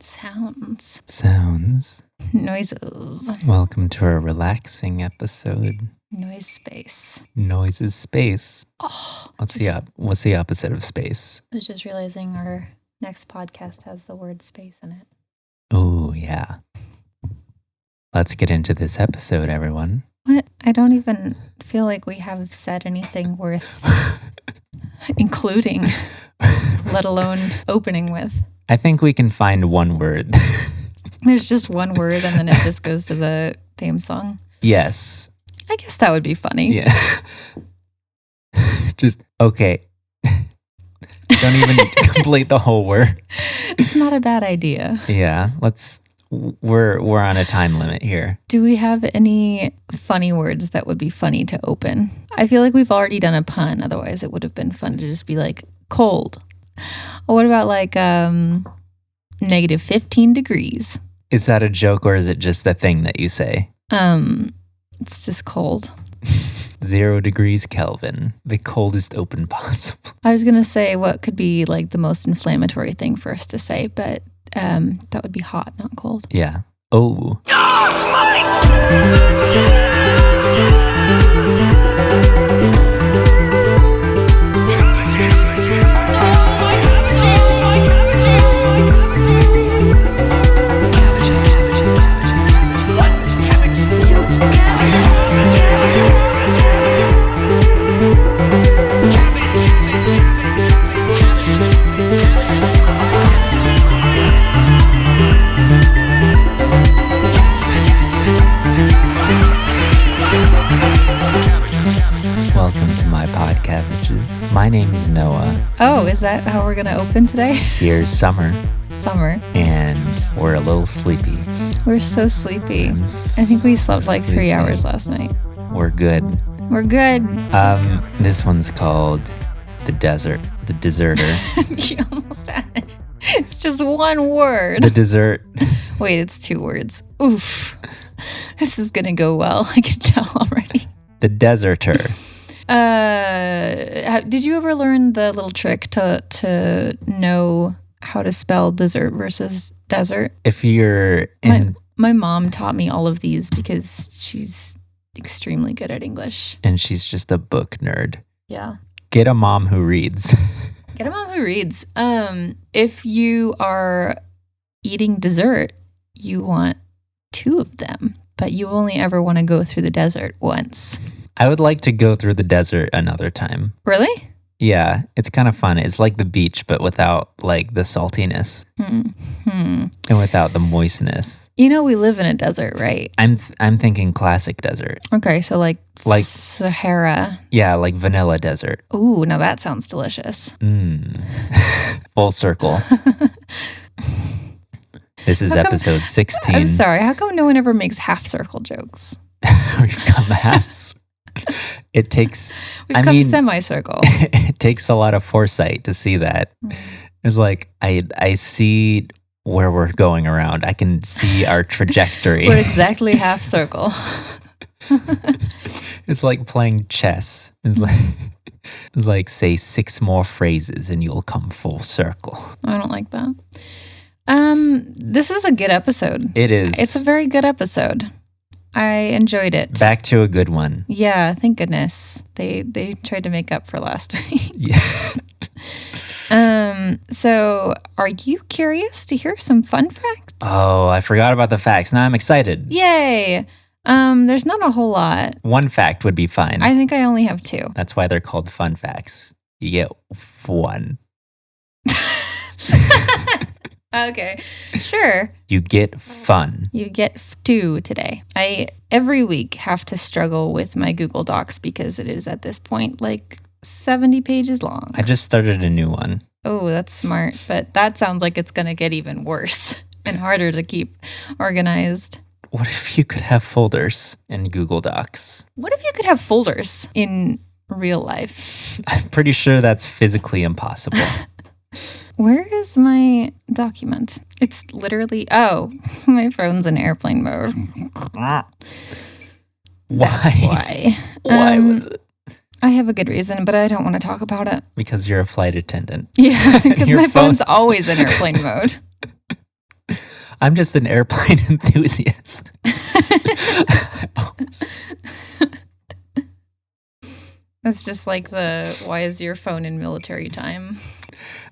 Sounds. Noises. Welcome to a relaxing episode. Noise space. Noise is space. Oh, What's the opposite of space? I was just realizing our next podcast has the word space in it. Oh, yeah. Let's get into this episode, everyone. What? I don't even feel like we have said anything worth including, let alone opening with. I think we can find one word. There's just one word and then it just goes to the theme song. Yes. I guess that would be funny. Yeah. Just, okay. Don't even complete the whole word. It's not a bad idea. Yeah, we're on a time limit here. Do we have any funny words that would be funny to open? I feel like we've already done a pun. Otherwise, it would have been fun to just be like cold. Or what about like negative 15 degrees? Is that a joke or is it just the thing that you say? It's just cold. 0 degrees Kelvin, the coldest open possible. I was going to say what could be like the most inflammatory thing for us to say, but that would be hot, not cold. Yeah. Oh. Welcome to My Podcabbages. My name is Noah. Oh, is that how we're going to open today? Here's summer. Summer. And we're a little sleepy. We're so sleepy. I think we slept like 3 hours last night. We're good. We're good. This one's called The Desert. The Deserter. You almost had it. It's just one word. The Dessert. Wait, it's 2 words. Oof. This is going to go well. I can tell already. The Deserter. Did you ever learn the little trick to know how to spell dessert versus desert? If you're in... My mom taught me all of these because she's extremely good at English. And she's just a book nerd. Yeah. Get a mom who reads. Get a mom who reads. If you are eating dessert, you want 2 of them, but you only ever want to go through the desert once. I would like to go through the desert another time. Really? Yeah, it's kind of fun. It's like the beach, but without like the saltiness and without the moistness. You know, we live in a desert, right? I'm thinking classic desert. Okay, so like Sahara. Yeah, like vanilla desert. Ooh, now that sounds delicious. Full circle. This is episode 16. I'm sorry, how come no one ever makes half circle jokes? We've got the halves. It takes... We've come semicircle. It takes a lot of foresight to see that. It's like, I see where we're going around. I can see our trajectory. We're exactly half circle. It's like playing chess. It's like say 6 more phrases and you'll come full circle. I don't like that. This is a good episode. It is. It's a very good episode. I enjoyed it. Back to a good one. Yeah, thank goodness. They tried to make up for last week. Yeah. So are you curious to hear some fun facts? Oh, I forgot about the facts. Now I'm excited. Yay. There's not a whole lot. 1 fact would be fine. I think I only have 2. That's why they're called fun facts. You get 1. Okay, sure. You get fun. You get 2 today. I every week have to struggle with my Google Docs because it is at this point like 70 pages long. I just started a new one. Oh, that's smart. But that sounds like it's going to get even worse and harder to keep organized. What if you could have folders in Google Docs? What if you could have folders in real life? I'm pretty sure that's physically impossible. Where is my document? It's literally, my phone's in airplane mode. Why? That's why. Why was it? I have a good reason, but I don't want to talk about it. Because you're a flight attendant. Yeah, because my phone's always in airplane mode. I'm just an airplane enthusiast. That's just like the why is your phone in military time?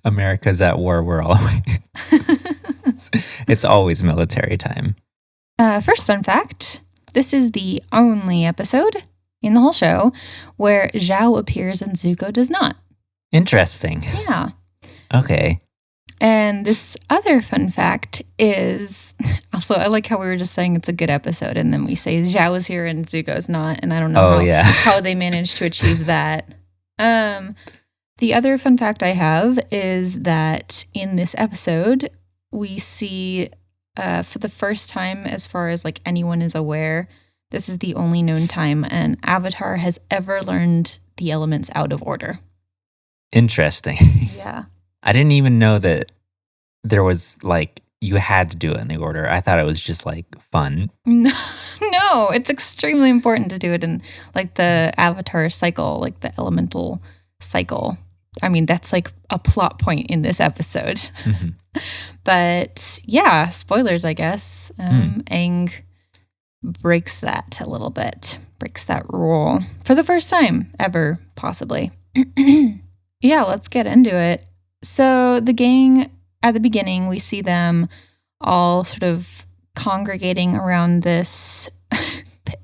America's at war. We're all away. It's always military time. First fun fact. This is the only episode in the whole show where Zhao appears and Zuko does not. Interesting. Yeah. Okay. And this other fun fact is also, I like how we were just saying it's a good episode, and then we say Zhao is here and Zuko's not, and I don't know how they managed to achieve that. The other fun fact I have is that in this episode, we see for the first time, as far as like anyone is aware, this is the only known time an avatar has ever learned the elements out of order. Interesting. Yeah. I didn't even know that there was like, you had to do it in the order. I thought it was just like fun. No, it's extremely important to do it in like the avatar cycle, like the elemental cycle. I mean, that's like a plot point in this episode. Mm-hmm. But yeah, spoilers, I guess. Aang breaks that a little bit, breaks that rule for the first time ever, possibly. Yeah, let's get into it. So the gang, at the beginning, we see them all sort of congregating around this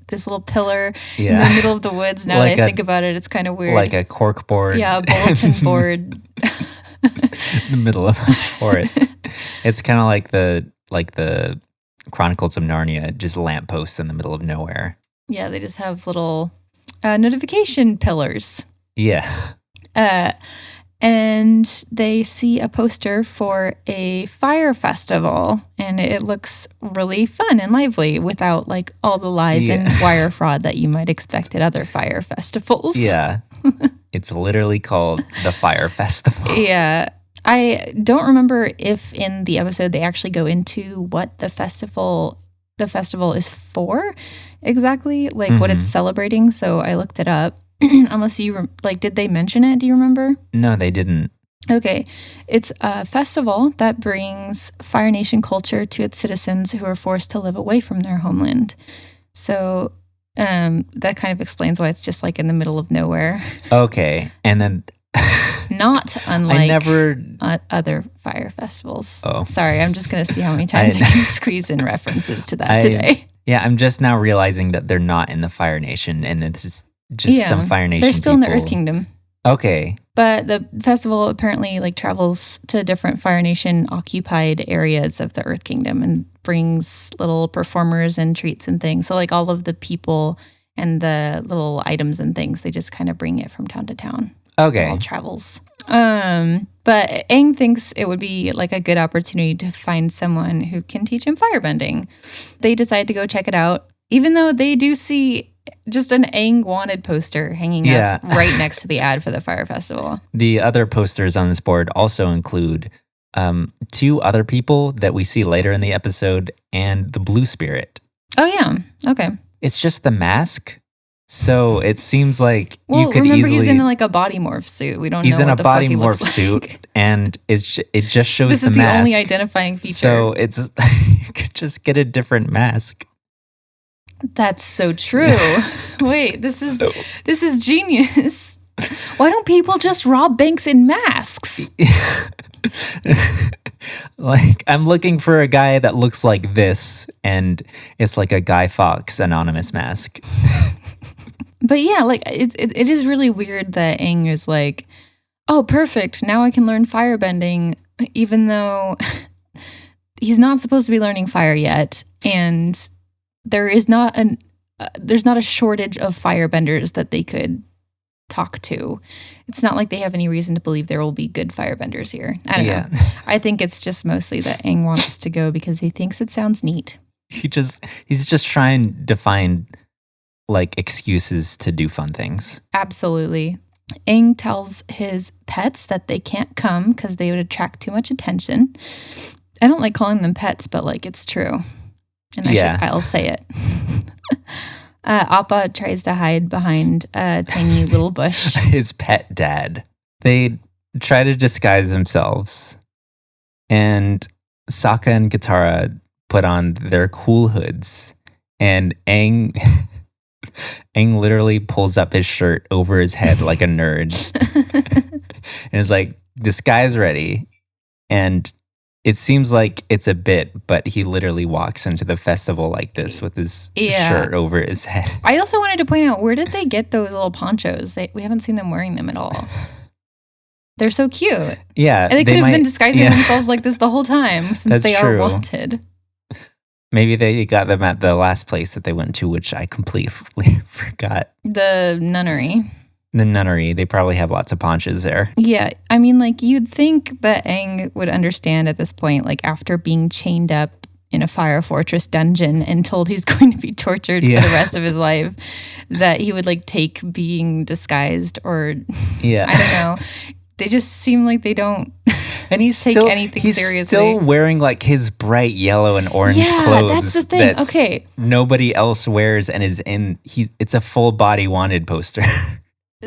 little pillar in the middle of the woods. Now that I think about it, it's kind of weird. Like a cork board. Yeah, a bulletin board. In the middle of a forest. It's kind of like the Chronicles of Narnia, just lampposts in the middle of nowhere. Yeah, they just have little notification pillars. Yeah. And they see a poster for a Fyre festival, and it looks really fun and lively without like all the lies and wire fraud that you might expect at other Fyre festivals. Yeah. It's literally called the Fyre Festival. Yeah. I don't remember if in the episode they actually go into what the festival is for exactly, like what it's celebrating. So I looked it up. Unless you did they mention it? Do you remember? No, they didn't. Okay. It's a festival that brings Fire Nation culture to its citizens who are forced to live away from their homeland. So that kind of explains why it's just like in the middle of nowhere. Okay. And then not unlike other fire festivals. Oh. Sorry, I'm just going to see how many times I can squeeze in references to that today. Yeah, I'm just now realizing that they're not in the Fire Nation, and it's just some Fire Nation they're still people. In the Earth Kingdom. Okay. But the festival apparently travels to different Fire Nation occupied areas of the Earth Kingdom and brings little performers and treats and things. So all of the people and the little items and things, they just kind of bring it from town to town. Okay. It all travels. But Aang thinks it would be a good opportunity to find someone who can teach him firebending. They decide to go check it out, even though they do see just an Aang wanted poster hanging up right next to the ad for the Fyre Festival. The other posters on this board also include 2 other people that we see later in the episode and the Blue Spirit. Oh, yeah. Okay. It's just the mask. So it seems like you could remember easily... he's in a body morph suit. We don't know what the fuck he looks like. He's in a body morph suit, and it just shows the mask. This is the only identifying feature. So it's you could just get a different mask. That's so true. Wait, this is genius. Why don't people just rob banks in masks? I'm looking for a guy that looks like this, and it's like a Guy Fawkes anonymous mask. But yeah, it is really weird that Aang is oh, perfect, now I can learn firebending, even though he's not supposed to be learning fire yet, and there's not a shortage of firebenders that they could talk to. It's not like they have any reason to believe there will be good firebenders here. I don't know. I think it's just mostly that Aang wants to go because he thinks it sounds neat. He's just trying to find excuses to do fun things. Absolutely. Aang tells his pets that they can't come because they would attract too much attention. I don't like calling them pets, but it's true. And I'll say it. Appa tries to hide behind a tiny little bush. His pet dad. They try to disguise themselves. And Sokka and Katara put on their cool hoods, and Aang literally pulls up his shirt over his head like a nerd, and is like, "This guy's ready." And it seems like it's a bit, but he literally walks into the festival like this with his shirt over his head. I also wanted to point out, where did they get those little ponchos? We haven't seen them wearing them at all. They're so cute. Yeah. And they could have been disguising themselves like this the whole time, since they are wanted. Maybe they got them at the last place that they went to, which I completely forgot. The nunnery. The nunnery. They probably have lots of ponchos there. Yeah. I mean, like, you'd think that Aang would understand at this point, like, after being chained up in a fire fortress dungeon and told he's going to be tortured for the rest of his life, that he would, like, take being disguised, or I don't know. They just seem like they don't and take anything seriously. He's still wearing like his bright yellow and orange clothes. That's the thing. Okay. Nobody else wears and is in. It's a full body wanted poster.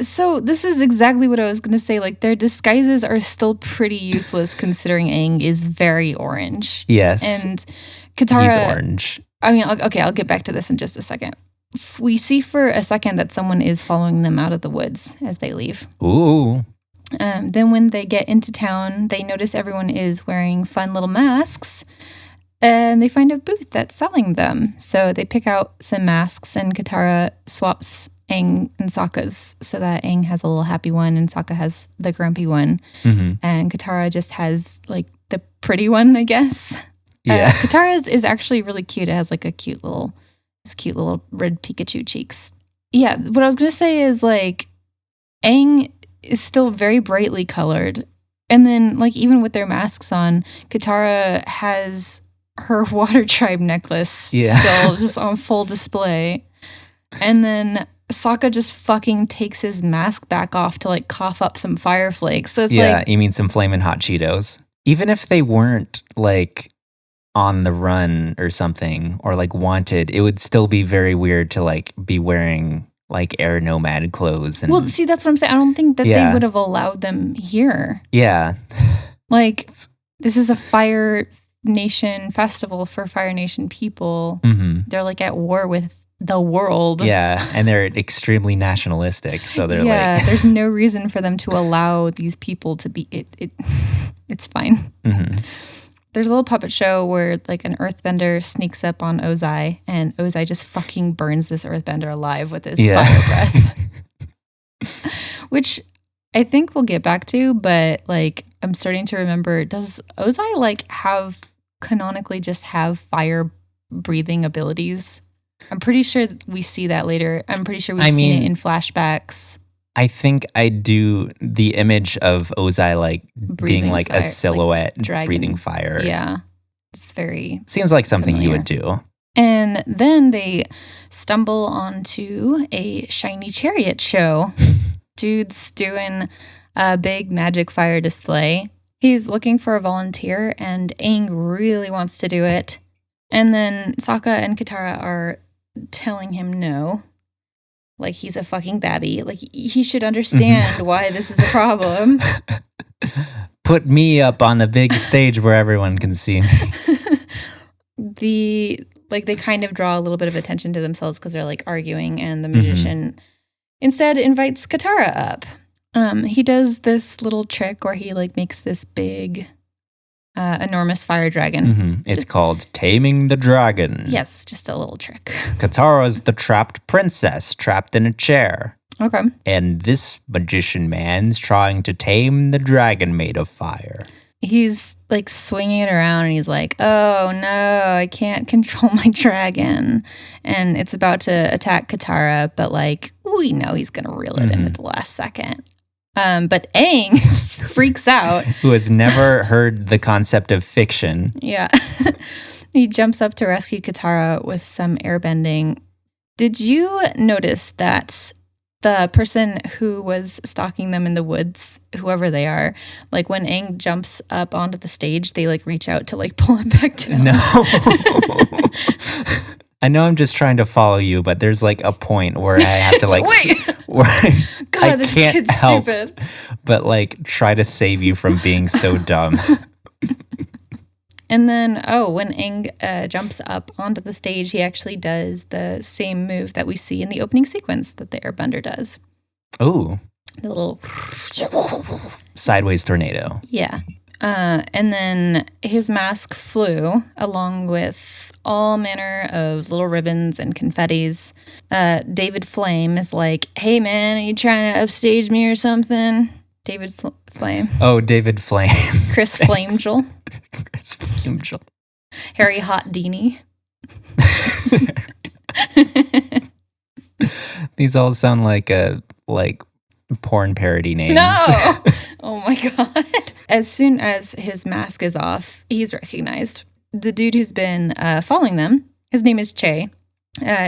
So this is exactly what I was going to say. Like, their disguises are still pretty useless considering Aang is very orange. Yes. And Katara. He's orange. I mean, okay, I'll get back to this in just a second. We see for a second that someone is following them out of the woods as they leave. Ooh. Then when they get into town, they notice everyone is wearing fun little masks, and they find a booth that's selling them. So they pick out some masks, and Katara swaps Aang and Sokka's so that Aang has a little happy one and Sokka has the grumpy one. Mm-hmm. And Katara just has like the pretty one, I guess. Yeah. Katara is actually really cute. It has like his cute little red Pikachu cheeks. Yeah, what I was going to say is like Aang is still very brightly colored. And then, like, even with their masks on, Katara has her water tribe necklace still just on full display. And then Sokka just fucking takes his mask back off to, like, cough up some fire flakes. So it's like... you mean some flamin' hot Cheetos. Even if they weren't, like, on the run or something, or, like, wanted, it would still be very weird to, like, be wearing... like air nomad clothes. And, well, see, that's what I'm saying. I don't think that they would have allowed them here. Yeah. Like, this is a Fire Nation festival for Fire Nation people. Mm-hmm. They're like at war with the world. Yeah, and they're extremely nationalistic. So they're like... there's no reason for them to allow these people to be... It's fine. Mm-hmm. There's a little puppet show where like an earthbender sneaks up on Ozai, and Ozai just fucking burns this earthbender alive with his fire breath. Which I think we'll get back to, but like I'm starting to remember, does Ozai like canonically just have fire breathing abilities? I'm pretty sure we see that later. I'm pretty sure we've seen it in flashbacks. I think I do the image of Ozai like breathing being like fire, a silhouette like breathing fire. Yeah. It's very seems like something familiar. He would do. And then they stumble onto a shiny chariot show. Dude's doing a big magic fire display. He's looking for a volunteer, and Aang really wants to do it. And then Sokka and Katara are telling him no. Like he's a fucking babby. Like he should understand why this is a problem. Put me up on the big stage where everyone can see me. They kind of draw a little bit of attention to themselves because they're like arguing, and the magician instead invites Katara up. He does this little trick where he like makes this big enormous fire dragon. Mm-hmm. It's called Taming the Dragon. Yes, just a little trick. Katara's the trapped princess, trapped in a chair. Okay. And this magician man's trying to tame the dragon made of fire. He's like swinging it around, and he's like, oh no, I can't control my dragon. And it's about to attack Katara, but like, we know he's going to reel it in at the last second. But Aang freaks out. Who has never heard the concept of fiction. Yeah. He jumps up to rescue Katara with some airbending. Did you notice that the person who was stalking them in the woods, whoever they are, like when Aang jumps up onto the stage, they like reach out to like pull him back down? No. I know I'm just trying to follow you, but there's like a point where I have to like, God, this kid's stupid. But like try to save you from being so dumb. And then, when Aang jumps up onto the stage, he actually does the same move that we see in the opening sequence that the Airbender does. Oh. The little... sideways tornado. Yeah. And then his mask flew along with all manner of little ribbons and confettis. David Flame is like, hey, man, are you trying to upstage me or something? David Flame. Oh, David Flame. Chris Flamegel. Chris Flamegel. Harry Hot Deanie. These all sound like porn parody names. No! Oh my God. As soon as his mask is off, he's recognized. The dude who's been following them, his name is Che,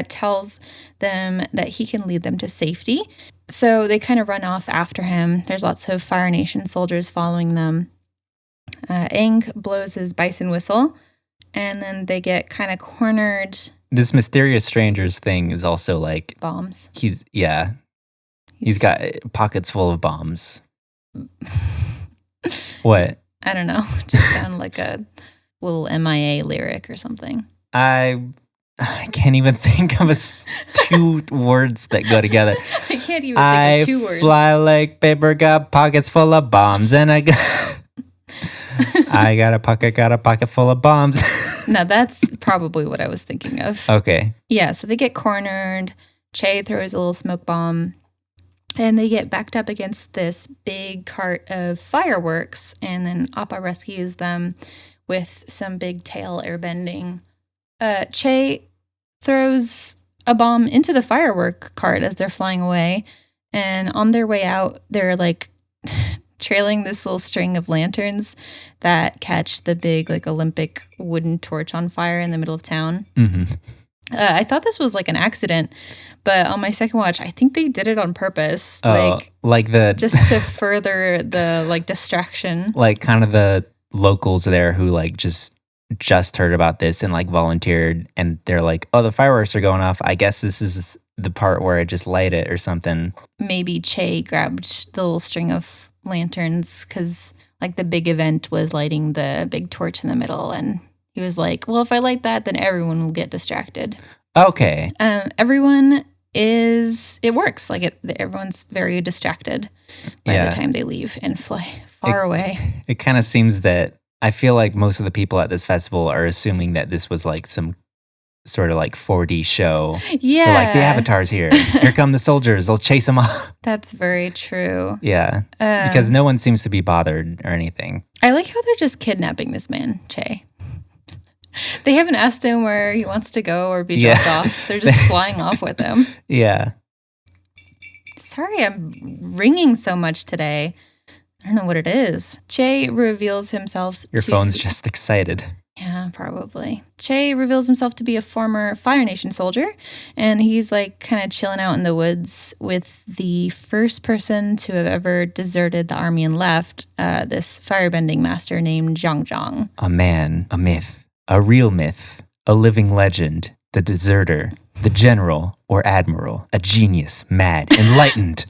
tells them that he can lead them to safety. So they kind of run off after him. There's lots of Fire Nation soldiers following them. Aang blows his bison whistle, and then they get kind of cornered. This mysterious strangers thing is also like... bombs. He's got pockets full of bombs. What? I don't know. Just sound like a little MIA lyric or something. I can't even think of two words that go together. I can't even think of 2 words. I fly like paper, got pockets full of bombs, and I got a pocket full of bombs. No, that's probably what I was thinking of. Okay. Yeah, so they get cornered. Che throws a little smoke bomb. And they get backed up against this big cart of fireworks. And then Appa rescues them with some big tail airbending. Che throws a bomb into the firework cart as they're flying away. And on their way out, they're like trailing this little string of lanterns that catch the big like Olympic wooden torch on fire in the middle of town. Mm-hmm. I thought this was like an accident, but on my second watch, I think they did it on purpose. Just to further the like distraction. Like kind of the locals there who like just heard about this and like volunteered, and they're like, oh, the fireworks are going off. I guess this is the part where I just light it or something. Maybe Che grabbed the little string of lanterns because like the big event was lighting the big torch in the middle, and he was like, well, if I light that, then everyone will get distracted. Okay. It works. Like everyone's very distracted by the time they leave and fly far away. It kind of seems that I feel like most of the people at this festival are assuming that this was like some sort of like 4D show. Yeah. They're like, the Avatar's here. Here come the soldiers. They'll chase them off. That's very true. Yeah. Because no one seems to be bothered or anything. I like how they're just kidnapping this man, Che. They haven't asked him where he wants to go or be dropped off. They're just flying off with him. Yeah. Sorry, I'm ringing so much today. I don't know what it is. Che reveals himself Your phone's just excited. Yeah, probably. Che reveals himself to be a former Fire Nation soldier, and he's like kind of chilling out in the woods with the first person to have ever deserted the army and left, this firebending master named Zhang Zhang. A man, a myth. A real myth, a living legend, the deserter, the general or admiral, a genius, mad, enlightened.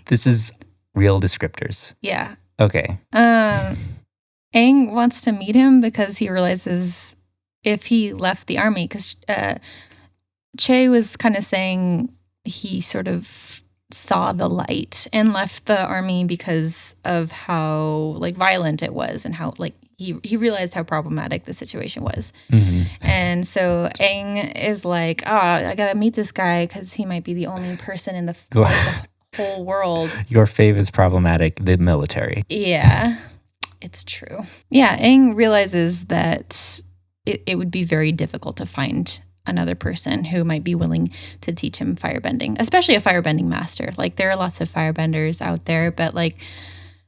This is real descriptors. Yeah. Okay. Aang wants to meet him because he realizes if he left the army, because Che was kind of saying he sort of saw the light and left the army because of how like violent it was and how like he realized how problematic the situation was. Mm-hmm. And so Aang is like, I gotta meet this guy because he might be the only person in the whole world. Your fave is problematic, the military. Yeah, it's true. Yeah, Aang realizes that it would be very difficult to find another person who might be willing to teach him firebending, especially a firebending master. Like there are lots of firebenders out there, but like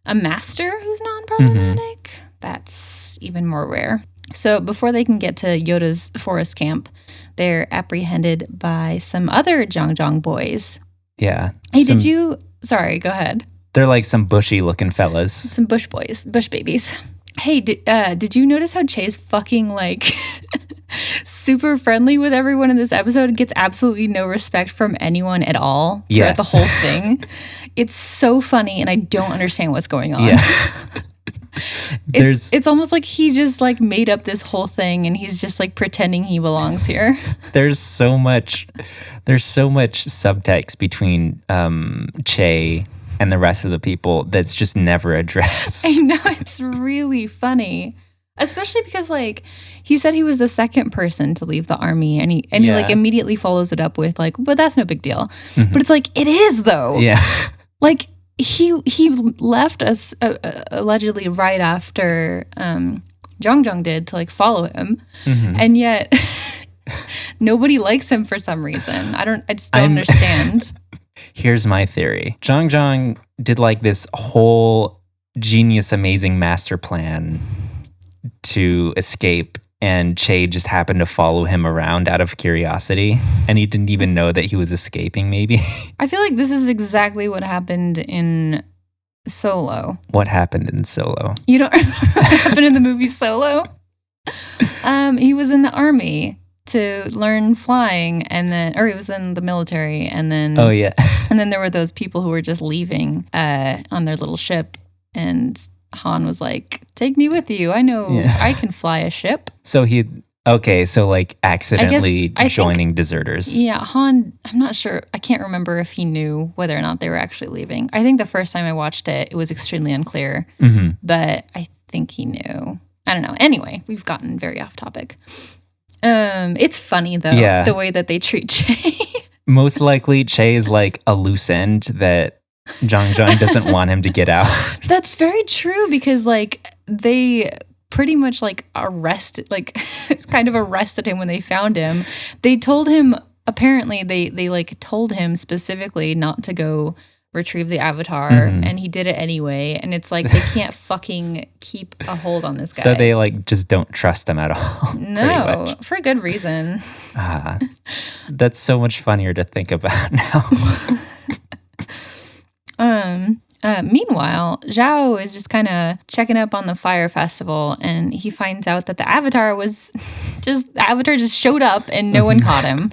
a master who's non-problematic, that's even more rare. So before they can get to Yoda's forest camp, they're apprehended by some other Zhang boys. Yeah. Hey, sorry, go ahead. They're like some bushy looking fellas. Some bush boys, bush babies. Hey, did you notice how Che's fucking like super friendly with everyone in this episode? Gets absolutely no respect from anyone at all throughout the whole thing. It's so funny and I don't understand what's going on. Yeah. It's almost like he just like made up this whole thing and he's just like pretending he belongs here. There's so much subtext between Che and the rest of the people that's just never addressed. I know, it's really funny. Especially because like he said he was the second person to leave the army and he like immediately follows it up with like, but that's no big deal. Mm-hmm. But it's like, it is though. Yeah. Like he left us allegedly right after Zhang did to like follow him. Mm-hmm. And yet nobody likes him for some reason. I just don't understand. Here's my theory. Zhang did like this whole genius, amazing master plan to escape, and Che just happened to follow him around out of curiosity, and he didn't even know that he was escaping, maybe. I feel like this is exactly what happened in Solo. What happened in Solo? You don't remember what happened in the movie Solo? He was in the army to learn flying, or he was in the military, and then oh yeah, and then there were those people who were just leaving on their little ship, and Han was like, "Take me with you. I know I can fly a ship." So like accidentally joining deserters. Yeah, Han, I'm not sure. I can't remember if he knew whether or not they were actually leaving. I think the first time I watched it, it was extremely unclear, but I think he knew. I don't know. Anyway, we've gotten very off topic. It's funny though, the way that they treat Che. Most likely Che is like a loose end that Zhang doesn't want him to get out. That's very true because like they pretty much like arrested him when they found him. They told him, apparently they like told him specifically not to go retrieve the Avatar, and he did it anyway, and it's like they can't fucking keep a hold on this guy. So they like just don't trust him at all. No, for good reason. That's so much funnier to think about now. Meanwhile, Zhao is just kind of checking up on the Fyre festival, and he finds out that the Avatar just showed up and no one caught him.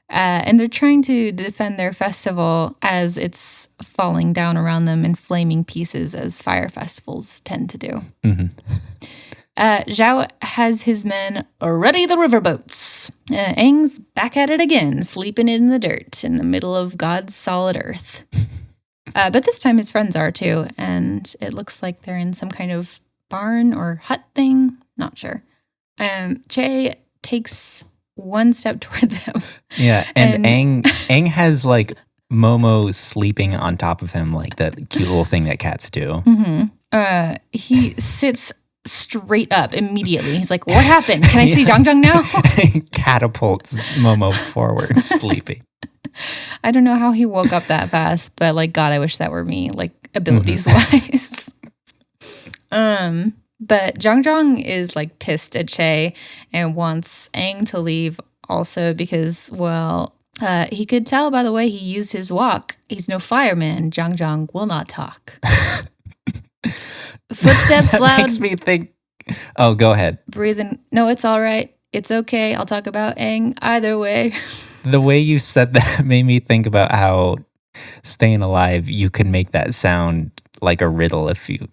And they're trying to defend their festival as it's falling down around them in flaming pieces, as fire festivals tend to do. Zhao has his men ready the riverboats. Aang's back at it again, sleeping in the dirt in the middle of God's solid earth. But this time his friends are too, and it looks like they're in some kind of barn or hut thing. Not sure. Che takes one step toward them. Yeah, and Aang has like Momo sleeping on top of him, like that cute little thing that cats do. He sits straight up immediately. He's like, "What happened? Can I see Zhang now?" Catapults Momo forward, sleeping. I don't know how he woke up that fast, but like, God, I wish that were me, like abilities wise. But Zhang is like pissed at Che and wants Aang to leave also because, well, he could tell by the way he used his walk. He's no fireman. Zhang will not talk. Footsteps loud. Makes me think. Oh, go ahead. Breathing. No, it's all right. It's okay. I'll talk about Aang either way. The way you said that made me think about how staying alive, you can make that sound like a riddle if you...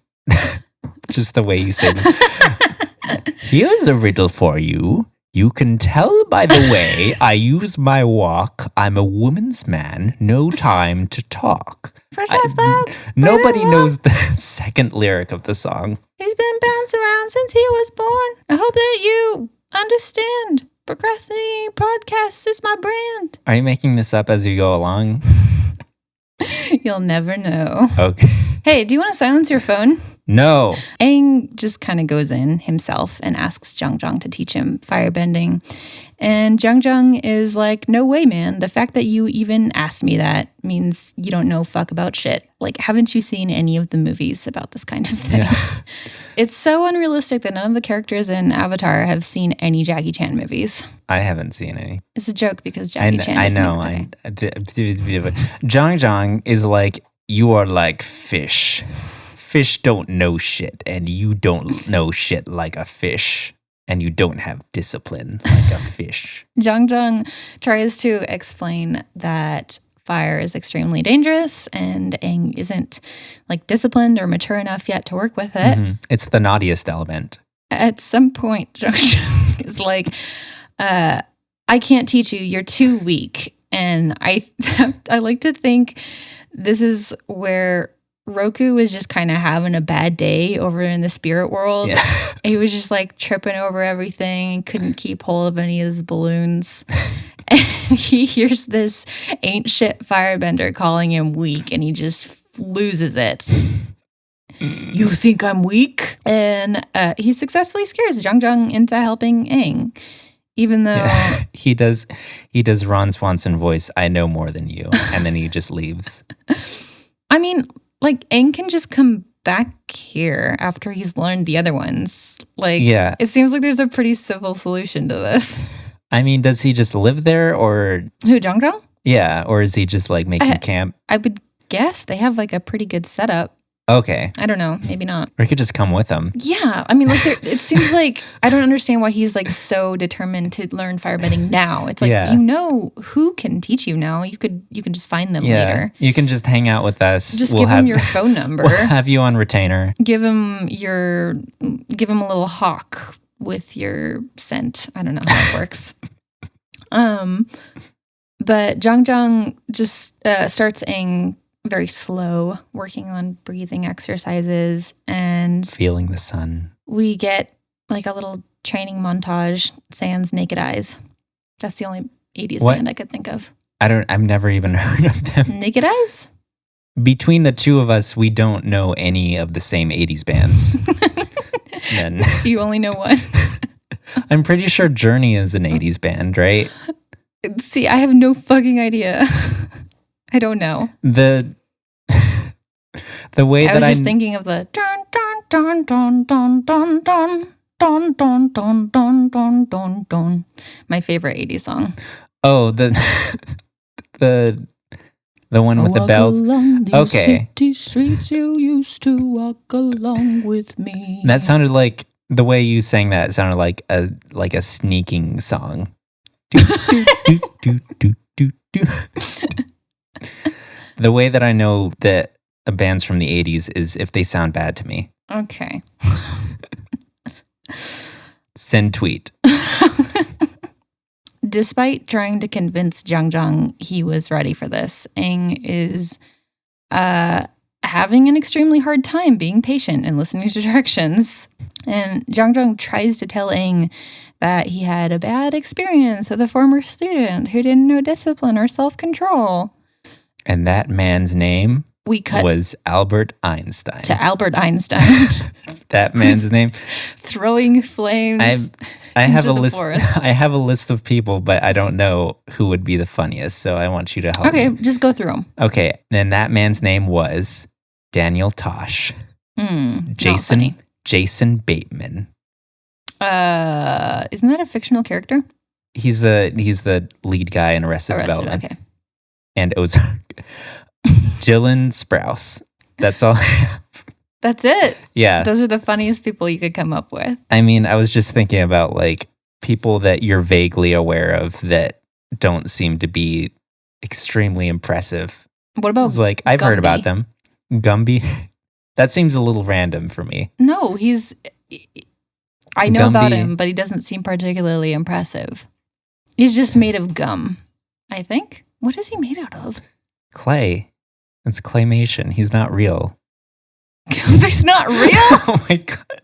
Just the way you say it. Here's a riddle for you. You can tell by the way I use my walk. I'm a woman's man. No time to talk. Nobody knows the second lyric of the song. He's been bouncing around since he was born. I hope that you understand. Procrastinating podcasts is my brand. Are you making this up as you go along? You'll never know. Okay. Hey, do you want to silence your phone? No. Aang just kind of goes in himself and asks Zhang to teach him firebending. And Zhang is like, no way, man. The fact that you even asked me that means you don't know fuck about shit. Like, haven't you seen any of the movies about this kind of thing? Yeah. It's so unrealistic that none of the characters in Avatar have seen any Jackie Chan movies. I haven't seen any. It's a joke because Jackie Chan is I know. Okay. Zhang is like, you are like fish. Fish don't know shit, and you don't know shit like a fish, and you don't have discipline like a fish. Zhang tries to explain that fire is extremely dangerous and Aang isn't like disciplined or mature enough yet to work with it. Mhm. It's the naughtiest element. At some point, Zhang is like, I can't teach you. You're too weak. And I like to think this is where Roku was just kind of having a bad day over in the spirit world. Yeah. He was just like tripping over everything, couldn't keep hold of any of his balloons. And he hears this ain't shit firebender calling him weak, and he just loses it. You think I'm weak? And he successfully scares Zhang into helping Aang. Even though he does Ron Swanson voice, I know more than you, and then he just leaves. I mean, like Aang can just come back here after he's learned the other ones. Like, it seems like there's a pretty civil solution to this. I mean, does he just live there, or who, Zhang? Yeah, or is he just like making camp? I would guess they have like a pretty good setup. Okay. I don't know. Maybe not. Or he could just come with him. Yeah. I mean, like, it seems like I don't understand why he's like so determined to learn firebending now. It's like, you know who can teach you now. You could just find them later. You can just hang out with us. Just give him your phone number. We'll have you on retainer. Give him a little hawk with your scent. I don't know how it works. But Zhang just starts Aang very slow, working on breathing exercises, and feeling the sun. We get like a little training montage, sans Naked Eyes. That's the only 80s band I could think of. I've never even heard of them. Naked Eyes? Between the two of us, we don't know any of the same 80s bands. Do you only know one? I'm pretty sure Journey is an 80s band, right? See, I have no fucking idea. I don't know. The way I that was just thinking of the dun dun dun dun dun dun dun dun dun dun dun dun dun. My favorite 80s song. Oh, the one with the bells. Okay. City streets you used to walk along with me. That sounded like the way you sang that sounded like a sneaking song. Do, do, do, do, do, do. The way that I know that a band's from the 80s is if they sound bad to me. Okay. Send tweet. Despite trying to convince Zhang he was ready for this, Aang is having an extremely hard time being patient and listening to directions. And Zhang tries to tell Aang that he had a bad experience with a former student who didn't know discipline or self-control. And that man's name was Albert Einstein. To Albert Einstein. That man's name. Throwing flames. I have a list. I have a list of people, but I don't know who would be the funniest. So I want you to help me. Just go through them. Okay, and that man's name was Daniel Tosh. Jason Bateman. Isn't that a fictional character? He's the lead guy in Arrested Development. Okay. And Ozark. Dylan Sprouse. That's all I have. That's it? Yeah. Those are the funniest people you could come up with. I mean, I was just thinking about like people that you're vaguely aware of that don't seem to be extremely impressive. What about like I've heard about them. Gumby? That seems a little random for me. No, I know about him, but he doesn't seem particularly impressive. He's just made of gum, I think. What is he made out of? Clay. It's claymation. He's not real. He's not real? Oh my God.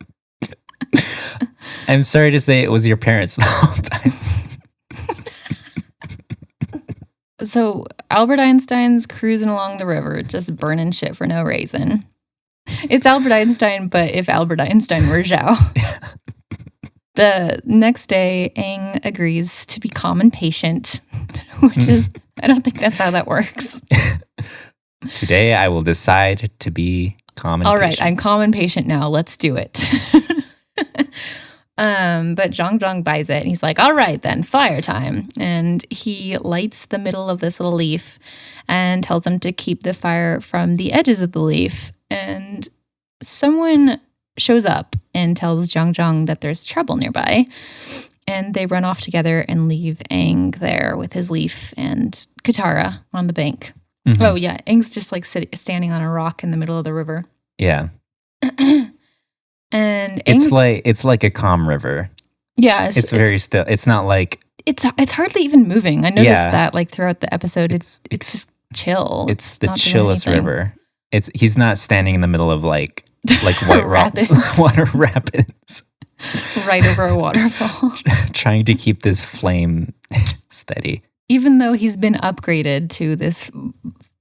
I'm sorry to say it was your parents the whole time. So Albert Einstein's cruising along the river, just burning shit for no reason. It's Albert Einstein, but if Albert Einstein were Zhao. The next day, Aang agrees to be calm and patient, which is, I don't think that's how that works. Today, I will decide to be calm and patient. All right, I'm calm and patient now. Let's do it. But Zhang buys it, and he's like, all right, then, fire time. And he lights the middle of this little leaf and tells him to keep the fire from the edges of the leaf. And someone shows up and tells Zhang that there's trouble nearby. And they run off together and leave Aang there with his leaf and Katara on the bank. Mhm. Oh, yeah. Aang's just like standing on a rock in the middle of the river. Yeah. And It's like a calm river. Yeah. It's very still. It's not like... It's hardly even moving. I noticed Yeah. that like throughout the episode. It's just chill. It's the not doing chillest anything. river. He's not standing in the middle of like white Rapids. water rapids, Right over a waterfall. trying to keep this flame steady. Even though he's been upgraded to this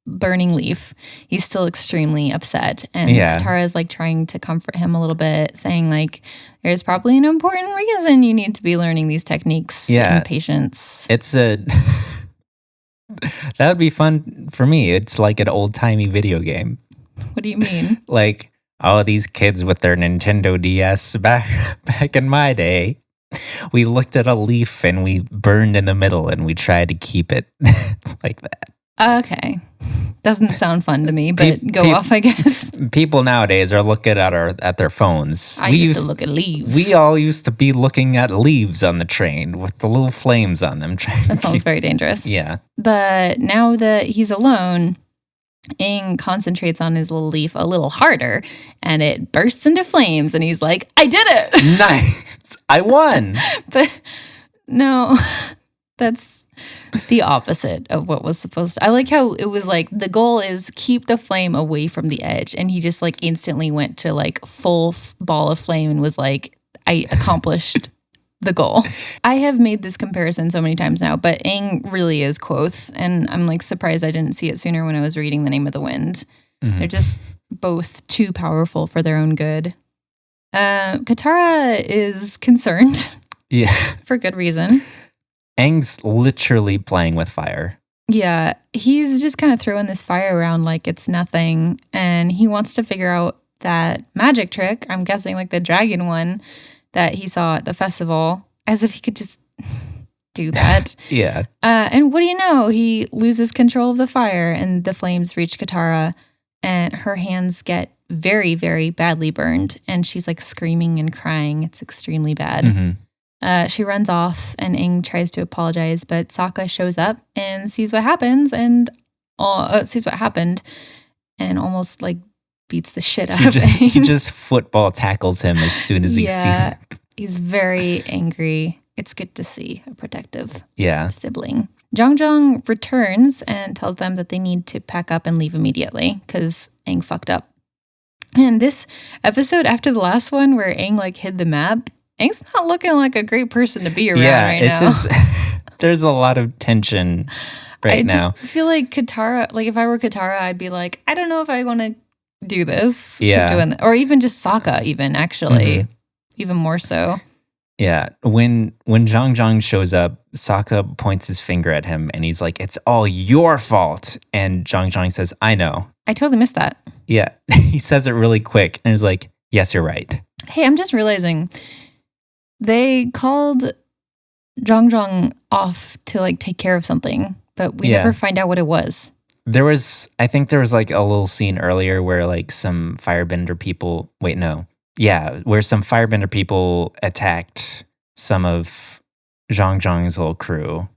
burning leaf, he's still extremely upset. And Yeah. Katara is like trying to comfort him a little bit, saying like, there's probably an important reason you need to be learning these techniques Yeah. and patience. That would be fun for me. It's like an old-timey video game. What do you mean? Like, oh, these kids with their Nintendo DS back in my day. We looked at a leaf and we burned in the middle and we tried to keep it like that. Okay. Doesn't sound fun to me, but go off, I guess. People nowadays are looking at their phones. I used to look at leaves. We all used to be looking at leaves on the train with the little flames on them. That sounds very dangerous. Yeah. But now that he's alone, Aang concentrates on his little leaf a little harder and it bursts into flames and he's like, I did it! Nice. I won. But no, that's the opposite of what was supposed to. I like how it was like the goal is keep the flame away from the edge, and he just like instantly went to like full ball of flame and was like, I accomplished the goal. I have made this comparison so many times now, but Aang really is Quoth, and I'm like surprised I didn't see it sooner when I was reading The Name of the Wind. Mhm. They're just both too powerful for their own good. Katara is concerned Yeah. for good reason. Aang's literally playing with fire. Yeah, he's just kind of throwing this fire around like it's nothing. And he wants to figure out that magic trick, I'm guessing like the dragon one that he saw at the festival, as if he could just do that. Yeah. And what do you know? He loses control of the fire and the flames reach Katara and her hands get very, very badly burned. And she's like screaming and crying. It's extremely bad. hmm She runs off and Aang tries to apologize, but Sokka shows up and sees what happens and almost like beats the shit out of Aang. He just football tackles him as soon as he sees him. He's very angry. It's good to see a protective Yeah. sibling. Zhang returns and tells them that they need to pack up and leave immediately because Aang fucked up. And this episode after the last one where Aang like hid the map, Aang's not looking like a great person to be around right now. Just there's a lot of tension I now. just feel like Katara, like if I were Katara, I'd be like, I don't know if I want to do this. Yeah. Keep doing that. Or even just Sokka, even actually, Mhm. even more so. Yeah. When Zhang shows up, Sokka points his finger at him and he's like, "It's all your fault." And Zhang says, "I know." I totally missed that. Yeah. He says it really quick and he's like, "Yes, you're right." Hey, I'm just realizing they called Zhang off to like take care of something, but we Yeah. never find out what it was. I think there was like a little scene earlier where like some firebender people, where some firebender people attacked some of Zhang's little crew.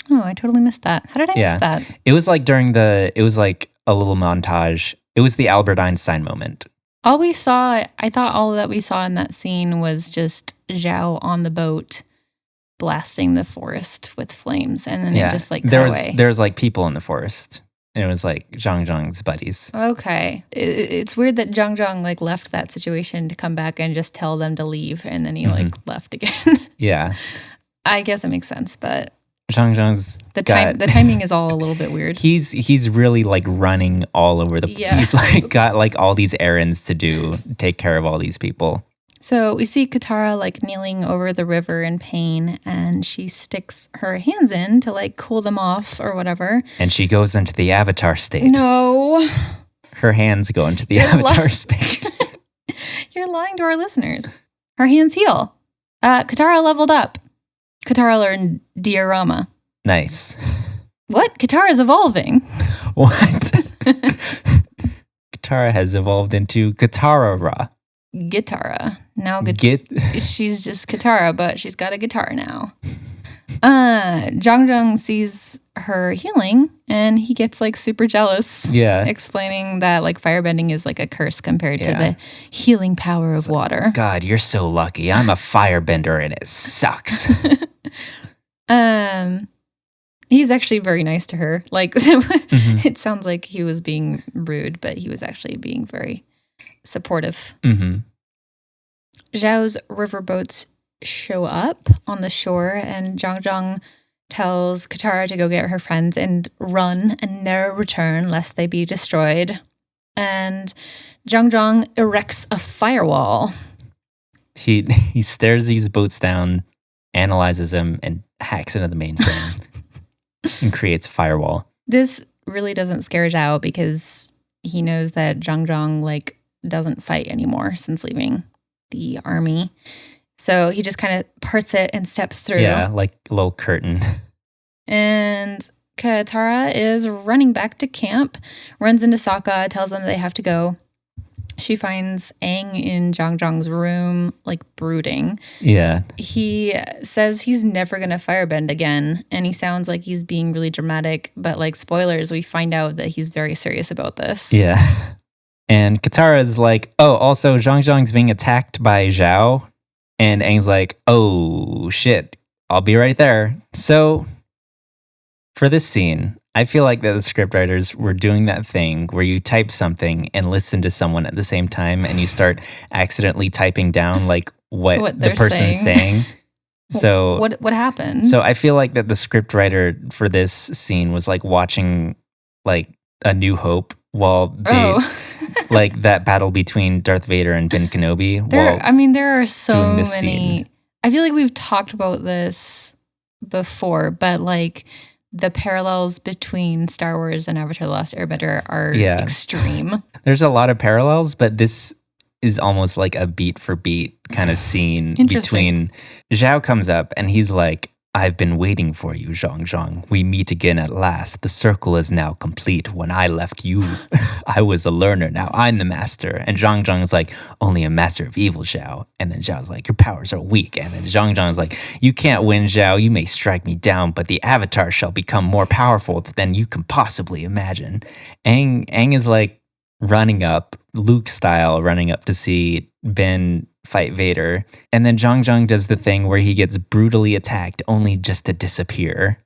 Oh, I totally missed that. How did I Yeah. miss that? It was like it was like a little montage. It was the Albert Einstein moment. I thought all that we saw in that scene was just Zhao on the boat blasting the forest with flames, and then it just like cut away. There was like people in the forest. And it was like Zhang's buddies. Okay. It's weird that Zhang like left that situation to come back and just tell them to leave, and then he like left again. Yeah. I guess it makes sense, but Zhang's the timing is all a little bit weird. He's really like running all over the place. Yeah. He's like got like all these errands to do, take care of all these people. So we see Katara like kneeling over the river in pain, and she sticks her hands in to like cool them off or whatever. And she goes into the avatar state. No. Her hands go into the You're avatar lying. state. You're lying to our listeners. Her hands heal. Katara leveled up. Katara learned Diarama. Nice. What? Katara's evolving. What? Katara has evolved into Katara. Katara. Now she's just Katara, but she's got a guitar now. Zhang sees her healing and he gets like super jealous. Yeah. Explaining that like firebending is like a curse compared to the healing power of water. God, you're so lucky. I'm a firebender and it sucks. He's actually very nice to her. Like it sounds like he was being rude, but he was actually being very supportive. Zhao's riverboats show up on the shore and Zhang tells Katara to go get her friends and run and never return lest they be destroyed. And Zhang erects a firewall. He stares these boats down, analyzes them, and hacks into the mainframe and creates a firewall. This really doesn't scare Zhao because he knows that Zhang like doesn't fight anymore since leaving the army. So he just kind of parts it and steps through. Yeah, like a little curtain. And Katara is running back to camp, runs into Sokka, tells them they have to go. She finds Aang in Zhang's room, like brooding. Yeah. He says he's never going to firebend again. And he sounds like he's being really dramatic. But like spoilers, we find out that he's very serious about this. Yeah. And Katara is like, oh, also Zhang's being attacked by Zhao. And Aang's like, oh, shit, I'll be right there. So for this scene, I feel like that the scriptwriters were doing that thing where you type something and listen to someone at the same time and you start accidentally typing down like what the person's saying. So what happened? So I feel like that the scriptwriter for this scene was like watching like A New Hope while they like that battle between Darth Vader and Ben Kenobi. There are so many. Scene. I feel like we've talked about this before, but like the parallels between Star Wars and Avatar: The Last Airbender are extreme. There's a lot of parallels, but this is almost like a beat for beat kind of scene between Zhao comes up and he's like, I've been waiting for you, Zhang. We meet again at last. The circle is now complete. When I left you, I was a learner. Now I'm the master. And Zhang is like, only a master of evil, Zhao. And then Zhao's like, your powers are weak. And then Zhang is like, you can't win, Zhao. You may strike me down, but the avatar shall become more powerful than you can possibly imagine. Aang is like running up, Luke style, running up to see Ben fight Vader. And then Zhang does the thing where he gets brutally attacked only just to disappear.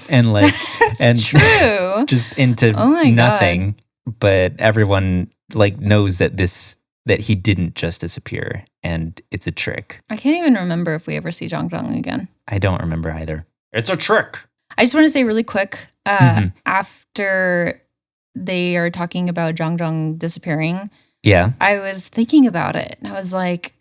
And like That's true. Just into nothing. God. But everyone like knows that he didn't just disappear and it's a trick. I can't even remember if we ever see Zhang again. I don't remember either. It's a trick. I just want to say really quick, after they are talking about Zhang disappearing, I was thinking about it and I was like,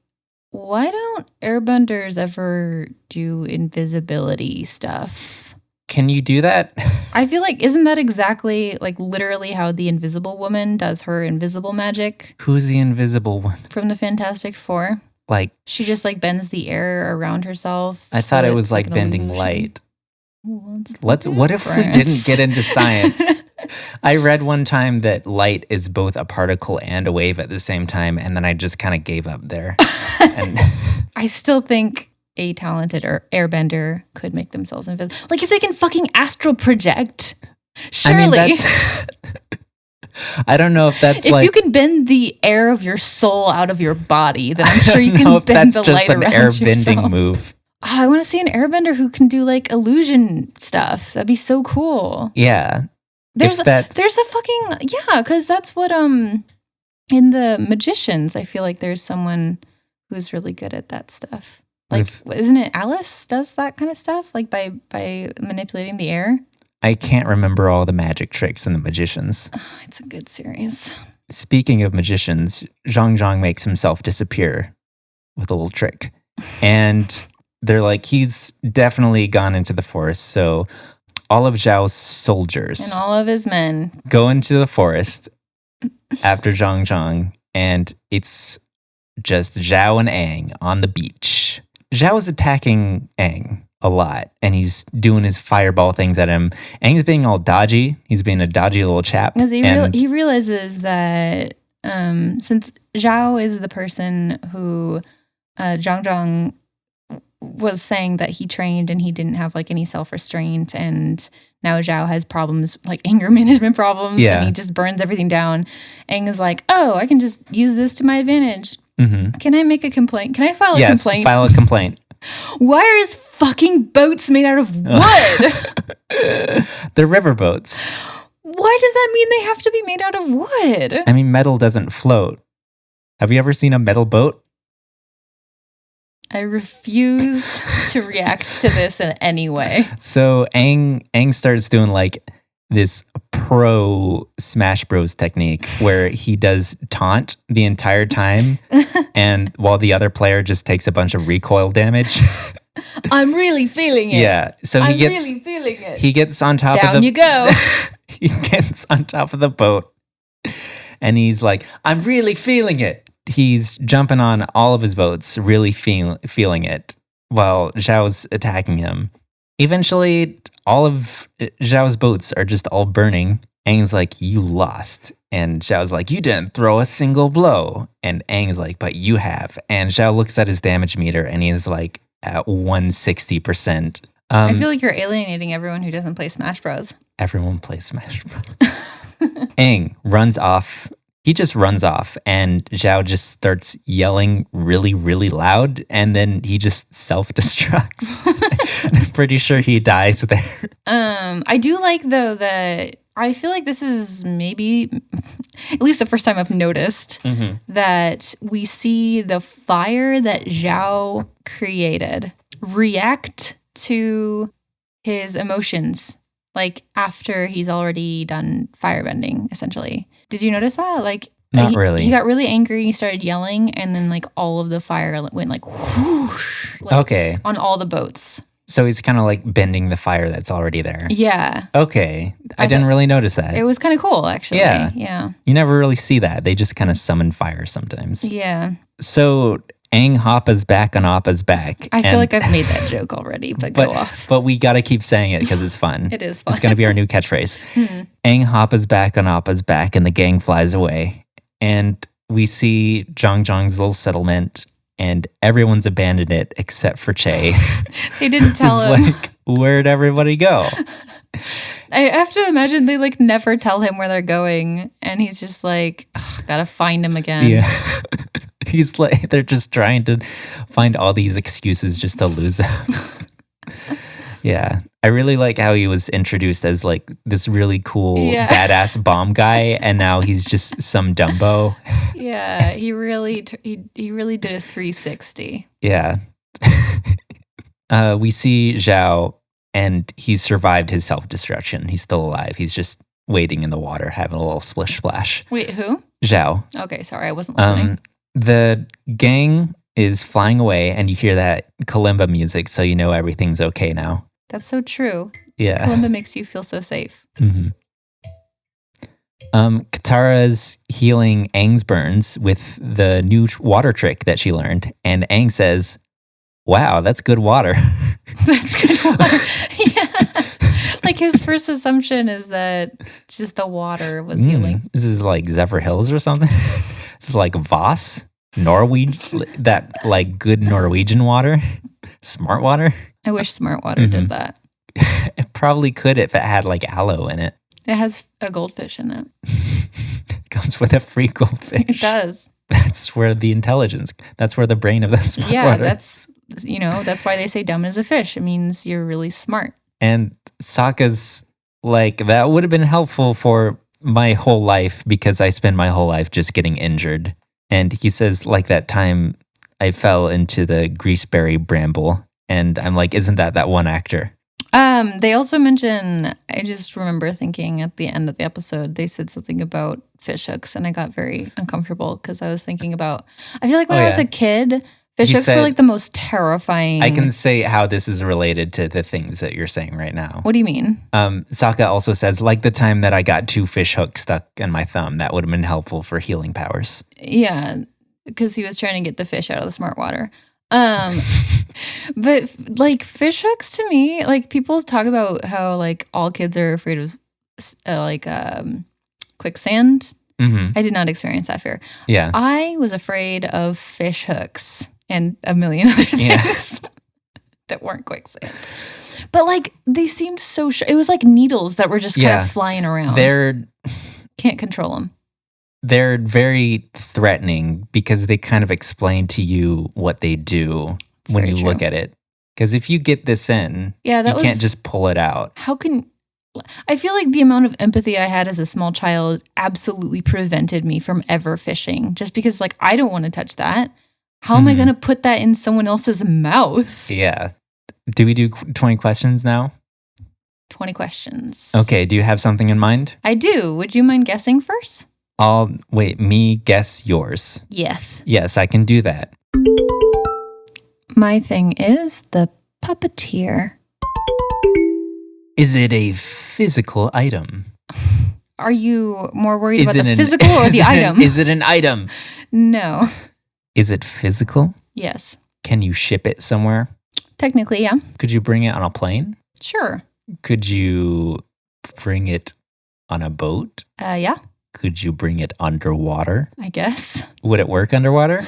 why don't airbenders ever do invisibility stuff? Can you do that? I feel like, isn't that exactly like literally how the Invisible Woman does her invisible magic? Who's the Invisible Woman? From the Fantastic Four. Like she just like bends the air around herself. I thought it was like bending light. What if we didn't get into science? I read one time that light is both a particle and a wave at the same time, and then I just kind of gave up there. And I still think a talented airbender could make themselves invisible. Like if they can fucking astral project, surely. I mean, I don't know if that's if like... you can bend the air of your soul out of your body, then I'm sure you can bend the light around yourself. That's just an airbending move. Oh, I want to see an airbender who can do like illusion stuff. That'd be so cool. Yeah. There's a fucking, because that's what, in the Magicians, I feel like there's someone who's really good at that stuff. Like, isn't it Alice does that kind of stuff? Like by manipulating the air? I can't remember all the magic tricks in the Magicians. Oh, it's a good series. Speaking of magicians, Zhang makes himself disappear with a little trick. And they're like, he's definitely gone into the forest, so... all of Zhao's soldiers and all of his men go into the forest after Zhang, and it's just Zhao and Aang on the beach. Zhao is attacking Aang a lot, and he's doing his fireball things at him. Aang's being all dodgy. He's being a dodgy little chap. Because he realizes that since Zhao is the person who Zhang was saying that he trained and he didn't have like any self-restraint, and now Zhao has problems like anger management problems, and he just burns everything down. Aang is like, oh, I can just use this to my advantage. Can I make a complaint? Can I file a complaint? Yes, file a complaint. Why are his fucking boats made out of wood? They're river boats. Why does that mean they have to be made out of wood? I mean, metal doesn't float. Have you ever seen a metal boat? I refuse to react to this in any way. So Aang starts doing like this pro Smash Bros technique where he does taunt the entire time, and while the other player just takes a bunch of recoil damage. I'm really feeling it. Yeah, so I'm really feeling it. He gets on top Down of the. you go. He gets on top of the boat, and he's like, "I'm really feeling it." He's jumping on all of his boats, really feeling it, while Zhao's attacking him. Eventually, all of Zhao's boats are just all burning. Aang's like, you lost. And Zhao's like, you didn't throw a single blow. And Aang's like, but you have. And Zhao looks at his damage meter, and he's like at 160%. I feel like you're alienating everyone who doesn't play Smash Bros. Everyone plays Smash Bros. Aang runs off. He just runs off, and Zhao just starts yelling really, really loud, and then he just self-destructs. I'm pretty sure he dies there. I do like, though, that I feel like this is maybe, at least the first time I've noticed, that we see the fire that Zhao created react to his emotions, like after he's already done firebending, essentially. Did you notice that? Like, Not really. He got really angry and he started yelling, and then like all of the fire went like whoosh, like, okay, on all the boats. So he's kind of like bending the fire that's already there. Yeah. Okay. I didn't really notice that. It was kind of cool, actually. Yeah. You never really see that. They just kind of summon fire sometimes. Yeah. So Aang Hoppa's back on Appa's back. I feel like I've made that joke already, but go off. But we got to keep saying it because it's fun. It is fun. It's going to be our new catchphrase. Aang Hoppa's back on Appa's back, and the gang flies away. And we see Zhang's little settlement, and everyone's abandoned it except for Che. They didn't tell him. Like, where'd everybody go? I have to imagine they like never tell him where they're going, and he's just like, gotta find him again. Yeah. He's like, they're just trying to find all these excuses just to lose him. Yeah. I really like how he was introduced as like this really cool, badass bomb guy, and now he's just some Dumbo. Yeah, he really did a 360. Yeah. We see Zhao, and he's survived his self-destruction. He's still alive. He's just wading in the water, having a little splish splash. Wait, who? Zhao. Okay, sorry, I wasn't listening. The gang is flying away, and you hear that kalimba music, so you know everything's okay now. That's so true. Yeah. Kalimba makes you feel so safe. Katara's healing Aang's burns with the new water trick that she learned, and Aang says, wow, that's good water. That's good water. Yeah. Like his first assumption is that just the water was healing. This is like Zephyr Hills or something. This is like Voss, Norwegian, that like good Norwegian water, smart water. I wish smart water did that. It probably could if it had like aloe in it. It has a goldfish in it. It comes with a free goldfish. It does. That's where the intelligence, that's where the brain of the smart water. That's why they say dumb as a fish. It means you're really smart. And Sokka's like, that would have been helpful for my whole life because I spend my whole life just getting injured. And he says, like that time I fell into the greaseberry bramble. And I'm like, isn't that one actor? They also mention, I just remember thinking at the end of the episode, they said something about fish hooks, and I got very uncomfortable because I was thinking about, I feel like when I was a kid, fish hooks were like the most terrifying. I can say how this is related to the things that you're saying right now. What do you mean? Sokka also says, like the time that I got 2 fish hooks stuck in my thumb, that would have been helpful for healing powers. Yeah, because he was trying to get the fish out of the smart water. But like fish hooks to me, like people talk about how like all kids are afraid of quicksand. Mm-hmm. I did not experience that fear. Yeah. I was afraid of fish hooks and a million other things that weren't quicksand. But like they seemed so it was like needles that were just kind of flying around. Can't control them. They're very threatening because they kind of explain to you what they do when you look at it. Because if you get this in, you can't just pull it out. I feel like the amount of empathy I had as a small child absolutely prevented me from ever fishing. Just because like I don't want to touch that. How am I going to put that in someone else's mouth? Yeah. Do we do 20 questions now? 20 questions. Okay. Do you have something in mind? I do. Would you mind guessing first? Me guess yours. Yes. Yes, I can do that. My thing is the puppeteer. Is it a physical item? Are you more worried about the physical or the item? Is it an item? No. Is it physical? Yes. Can you ship it somewhere? Technically, yeah. Could you bring it on a plane? Sure. Could you bring it on a boat? Yeah. Could you bring it underwater? I guess. Would it work underwater?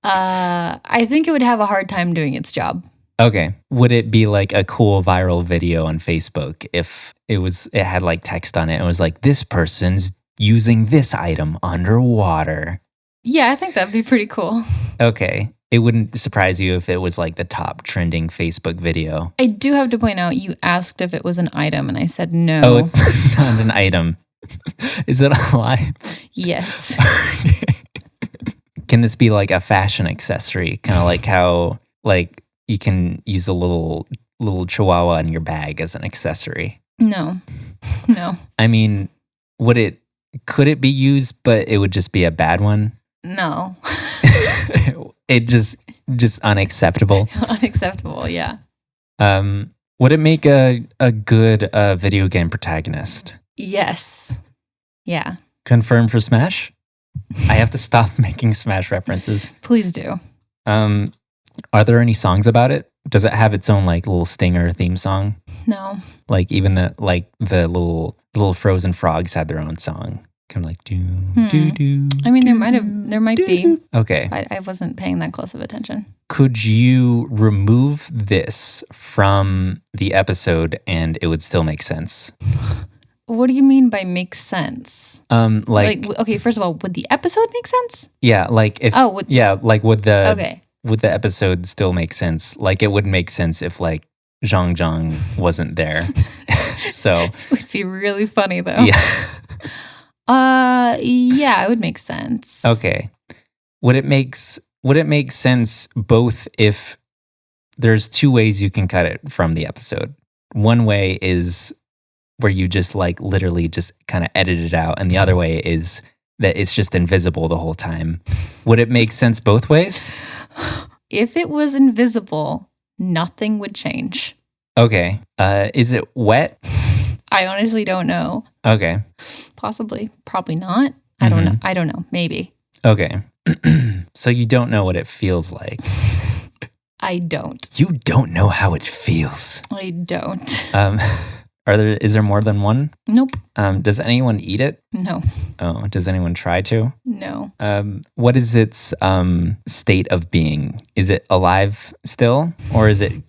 I think it would have a hard time doing its job. Okay. Would it be like a cool viral video on Facebook if it had like text on it and it was like, this person's using this item underwater? Yeah, I think that'd be pretty cool. Okay. It wouldn't surprise you if it was like the top trending Facebook video. I do have to point out, you asked if it was an item and I said no. Oh, it's not an item. Is it alive? Yes. Can this be like a fashion accessory? Kind of like how like you can use a little chihuahua in your bag as an accessory? No. I mean, could it be used, but it would just be a bad one? No. It just unacceptable. Unacceptable, yeah. Would it make a good video game protagonist? Yes. Yeah. Confirmed for Smash? I have to stop making Smash references. Please do. Are there any songs about it? Does it have its own like little stinger theme song? No. Like even the little frozen frogs had their own song. Kind of like do do do. I mean, there might be. Okay. I wasn't paying that close of attention. Could you remove this from the episode and it would still make sense? What do you mean by make sense? Okay, first of all, would the episode make sense? Yeah, like if would the episode still make sense? Like it wouldn't make sense if like Zhang wasn't there. So it would be really funny though. Yeah. Yeah, it would make sense. Okay. Would it make sense both if there's two ways you can cut it from the episode? One way is where you just like literally just kind of edit it out, and the other way is that it's just invisible the whole time. Would it make sense both ways? If it was invisible, nothing would change. Okay. Is it wet? I honestly don't know. Okay. Possibly. Probably not. I don't know. I don't know. Maybe. Okay. So you don't know what it feels like. I don't. You don't know how it feels. I don't. Is there more than one? Nope. Does anyone eat it? No. Oh, does anyone try to? No. What is its state of being? Is it alive still, or is it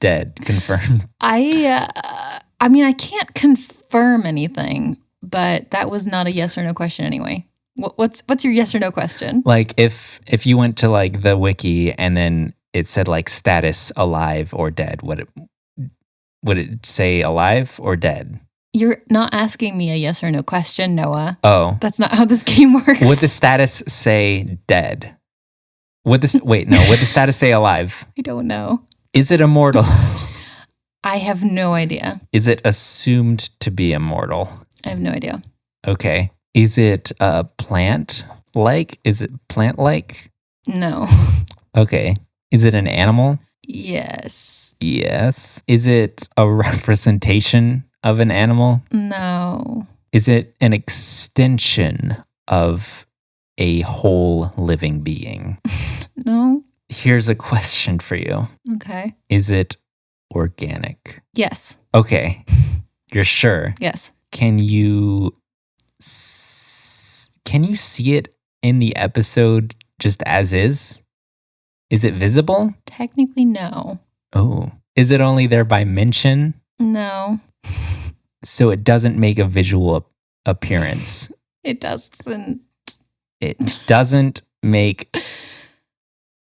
dead? Confirmed. I mean, I can't confirm anything, but that was not a yes or no question anyway. What's your yes or no question? Like if you went to like the wiki and then it said like status alive or dead, would it say alive or dead? You're not asking me a yes or no question, Noah. Oh. That's not how this game works. Would the status say dead? Would the status say alive? I don't know. Is it immortal? I have no idea. Is it assumed to be immortal? I have no idea. Okay. Is it plant-like? Is it plant-like? No. Okay. Is it an animal? Yes. Yes. Is it a representation of an animal? No. Is it an extension of a whole living being? No. Here's a question for you. Okay. Is it organic? Yes. Okay. You're sure? Yes. Can you Can you see it in the episode just as is? Is it visible? Technically, no. Oh. Is it only there by mention? No. So it doesn't make a visual appearance. It doesn't. It doesn't make...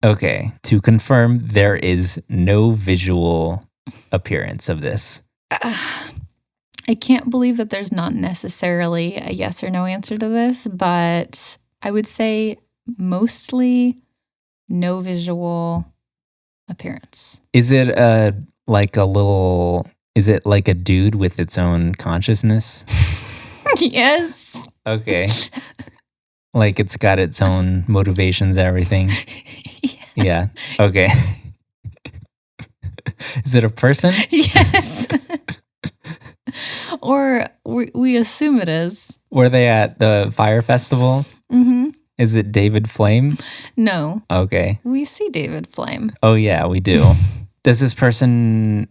Okay. To confirm, there is no visual appearance of this. I can't believe that there's not necessarily a yes or no answer to this, but I would say mostly no visual appearance. Is it like a dude with its own consciousness? Yes. Okay. Like it's got its own motivations, everything. Yeah. Okay. Is it a person? Yes. Or we assume it is. Were they at the Fyre Festival? Mm-hmm. Is it David Flame? No. Okay. We see David Flame. Oh yeah, we do. Is this person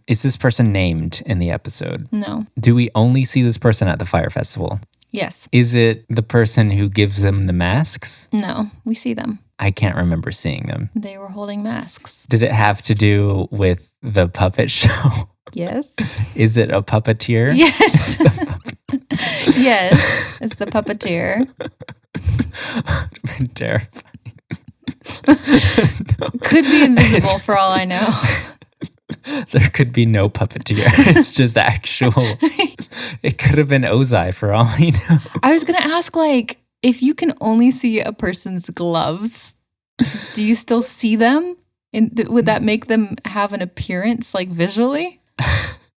named in the episode? No. Do we only see this person at the Fyre Festival? Yes. Is it the person who gives them the masks? No, we see them. I can't remember seeing them. They were holding masks. Did it have to do with the puppet show? Yes. Is it a puppeteer? Yes. Yes. It's the puppeteer. Terrifying. Could be invisible for all I know. There could be no puppeteer. It's just actual. It could have been Ozai for all we know. I was going to ask, like, if you can only see a person's gloves, do you still see them? And would that make them have an appearance, like, visually?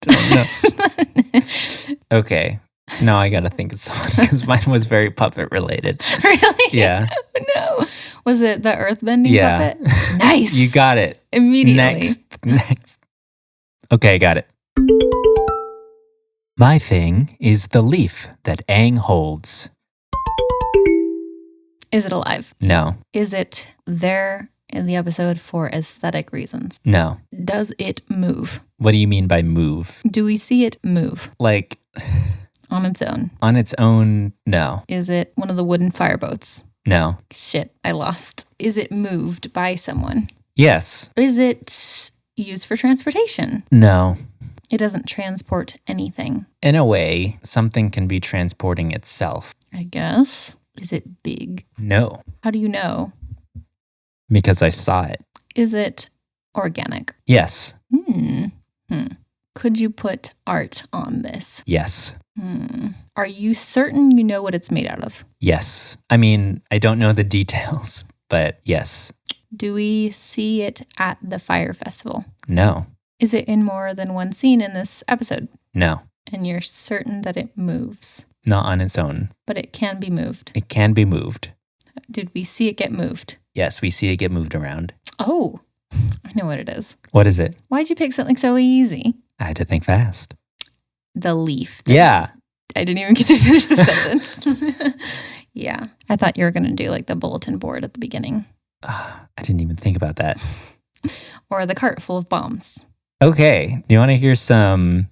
Don't know. Okay. No, I got to think of someone because mine was very puppet related. Really? Yeah. No. Was it the earthbending Yeah. puppet? Nice. You got it. Immediately. Next. Okay, got it. My thing is the leaf that Aang holds. Is it alive? No. Is it there in the episode for aesthetic reasons? No. Does it move? What do you mean by move? Do we see it move Like on its own? on its own? No. Is it one of the wooden fireboats? No. Shit, I lost. Is it moved by someone? Yes. Is it used for transportation? No. It doesn't transport anything, In a way, something can be transporting itself. I guess. Is it big? No. How do you know? Because I saw it. Is it organic? Yes. Could you put art on this? Yes. Are you certain you know what it's made out of? Yes. I mean, I don't know the details, but yes. Do we see it at the Fyre Festival? No. Is it in more than one scene in this episode? No. And you're certain that it moves, Not on its own. but it can be moved. It can be moved. Did we see it get moved? Yes, we see it get moved around. Oh, I know what it is. What is it? Why'd you pick something so easy? I had to think fast. The leaf. Yeah. I didn't even get to finish the sentence. Yeah. I thought you were going to do like the bulletin board at the beginning. I didn't even think about that. Or the cart full of bombs. Okay. Do you want to hear some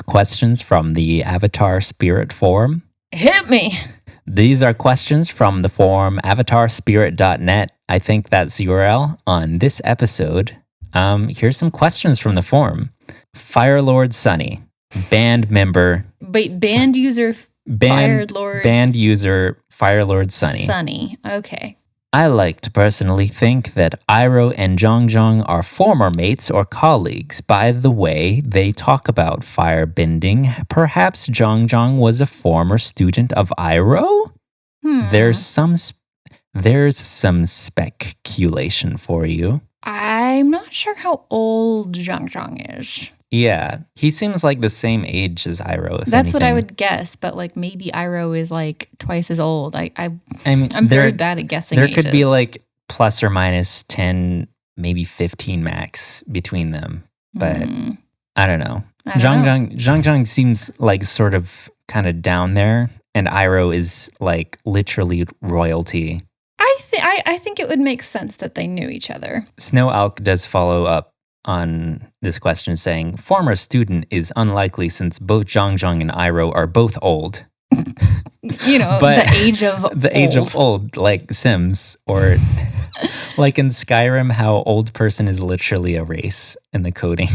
questions from the Avatar Spirit Forum? Hit me. These are questions from the forum avatarspirit.net. I think that's the URL on this episode. Here's some questions from the forum. Fire Lord Sunny, band member. Wait, band user Fire Lord. Band user Fire Lord Sunny. Sunny. Okay. I like to personally think that Iroh and Zhang are former mates or colleagues. By the way, they talk about fire bending. Perhaps Zhang was a former student of Iroh? There's some speculation for you. I'm not sure how old Zhang is. Yeah, he seems like the same age as Iroh. That's what I would guess, but like maybe Iroh is like twice as old. I mean, I'm very bad at guessing. There ages. could be like plus or minus 10, maybe 15 max between them, but I don't know. Zhang seems like sort of kind of down there, and Iroh is like literally royalty. I think it would make sense that they knew each other. Snow Alk does follow up on this question saying, former student is unlikely since both Zhang and Iroh are both old. But the age of the age of old, like Sims, or like in Skyrim, how old person is literally a race in the coding.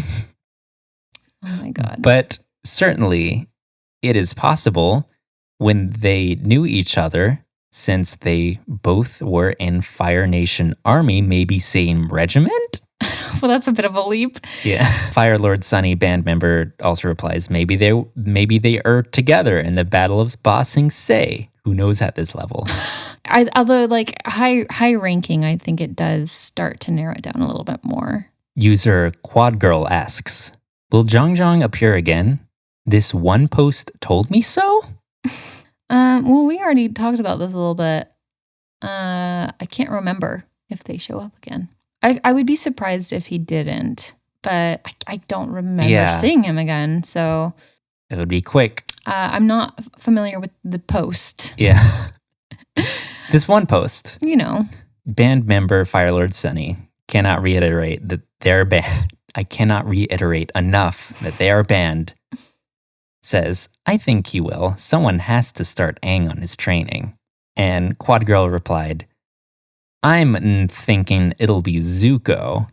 Oh my God. But certainly it is possible when they knew each other, since they both were in Fire Nation Army, maybe same regiment? Well, that's a bit of a leap. Yeah. Fire Lord Sunny band member also replies, maybe they are together in the Battle of Ba Sing Se. Who knows at this level? Although like high ranking, I think it does start to narrow it down a little bit more. User Quad Girl asks, will Zhang appear again? This one post told me so? Well, we already talked about this a little bit. I can't remember if they show up again. I would be surprised if he didn't, but I don't remember seeing him again. So it would be quick. I'm not familiar with the post. Yeah. This one post. Band member Firelord Sunny cannot reiterate that they're banned. I cannot reiterate enough that they are banned. Says, I think he will. Someone has to start Aang on his training. And Quad Girl replied, I'm thinking it'll be Zuko,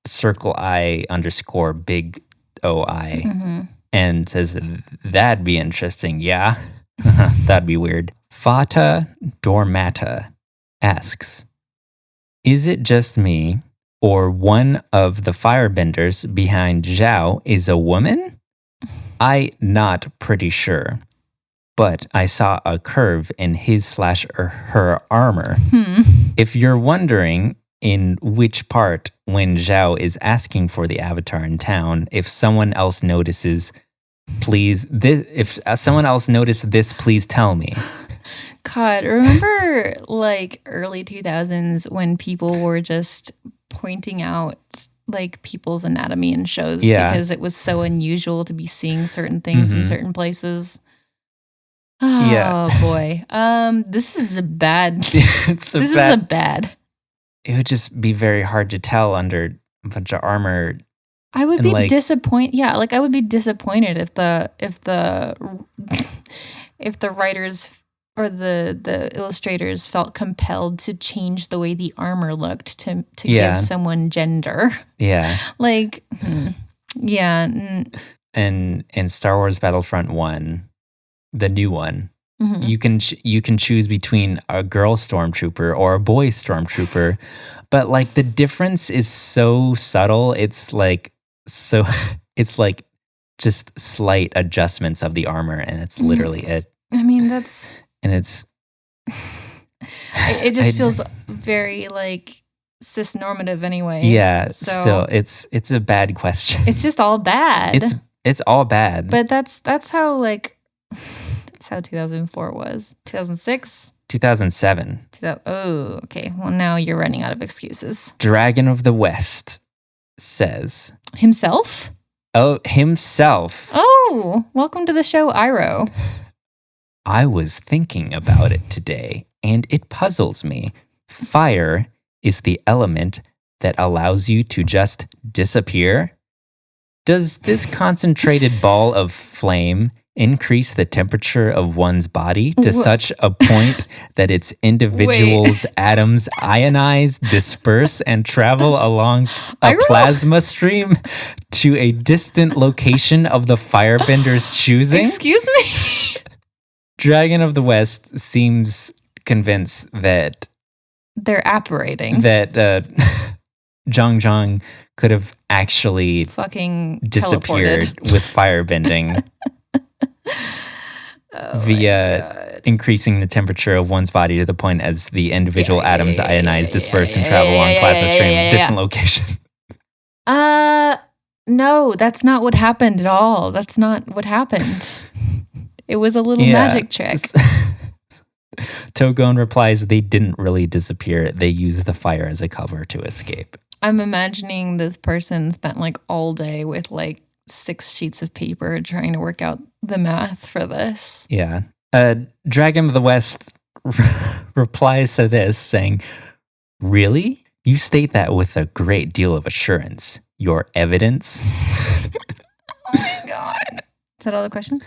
circle I _ big OI. Mm-hmm. And says, that'd be interesting, yeah? That'd be weird. Fata Dormata asks, is it just me, or one of the firebenders behind Zhao is a woman? I not pretty sure, but I saw a curve in his / her armor. If you're wondering in which part when Zhao is asking for the avatar in town, if someone else notices, please tell me. God, remember like early 2000s when people were just pointing out like people's anatomy in shows because it was so unusual to be seeing certain things in certain places. Oh boy. This is a bad. This is a bad. It would just be very hard to tell under a bunch of armor. I would be disappointed. Yeah, like I would be disappointed if the writers or the illustrators felt compelled to change the way the armor looked to give someone gender. Yeah. Like, yeah. And in Star Wars Battlefront 1, the new one, you can choose between a girl stormtrooper or a boy stormtrooper, but like the difference is so subtle. It's like just slight adjustments of the armor, and it's literally it. I mean, that's. And it's. It just feels very like cisnormative anyway. Yeah, so still, it's a bad question. It's just all bad. It's all bad. But that's how like that's how 2004 was. 2006. 2007. Oh, okay. Well, now you're running out of excuses. Dragon of the West says himself. Oh, himself. Oh, welcome to the show, Iroh. I was thinking about it today, and it puzzles me. Fire is the element that allows you to just disappear. Does this concentrated ball of flame increase the temperature of one's body to such a point that its individuals' atoms ionize, disperse, and travel along a plasma stream to a distant location of the firebender's choosing? Excuse me? Dragon of the West seems convinced that they're apparating. That Zhang could have actually fucking disappeared with firebending via increasing the temperature of one's body to the point as the individual atoms ionize, disperse, and travel along plasma stream, distant location. No, that's not what happened at all. That's not what happened. It was a little magic trick. Togon replies they didn't really disappear. They used the fire as a cover to escape. I'm imagining this person spent like all day with like 6 sheets of paper trying to work out the math for this. Yeah. Dragon of the West replies to this saying, really? You state that with a great deal of assurance. Your evidence? Oh my God. Is that all the questions?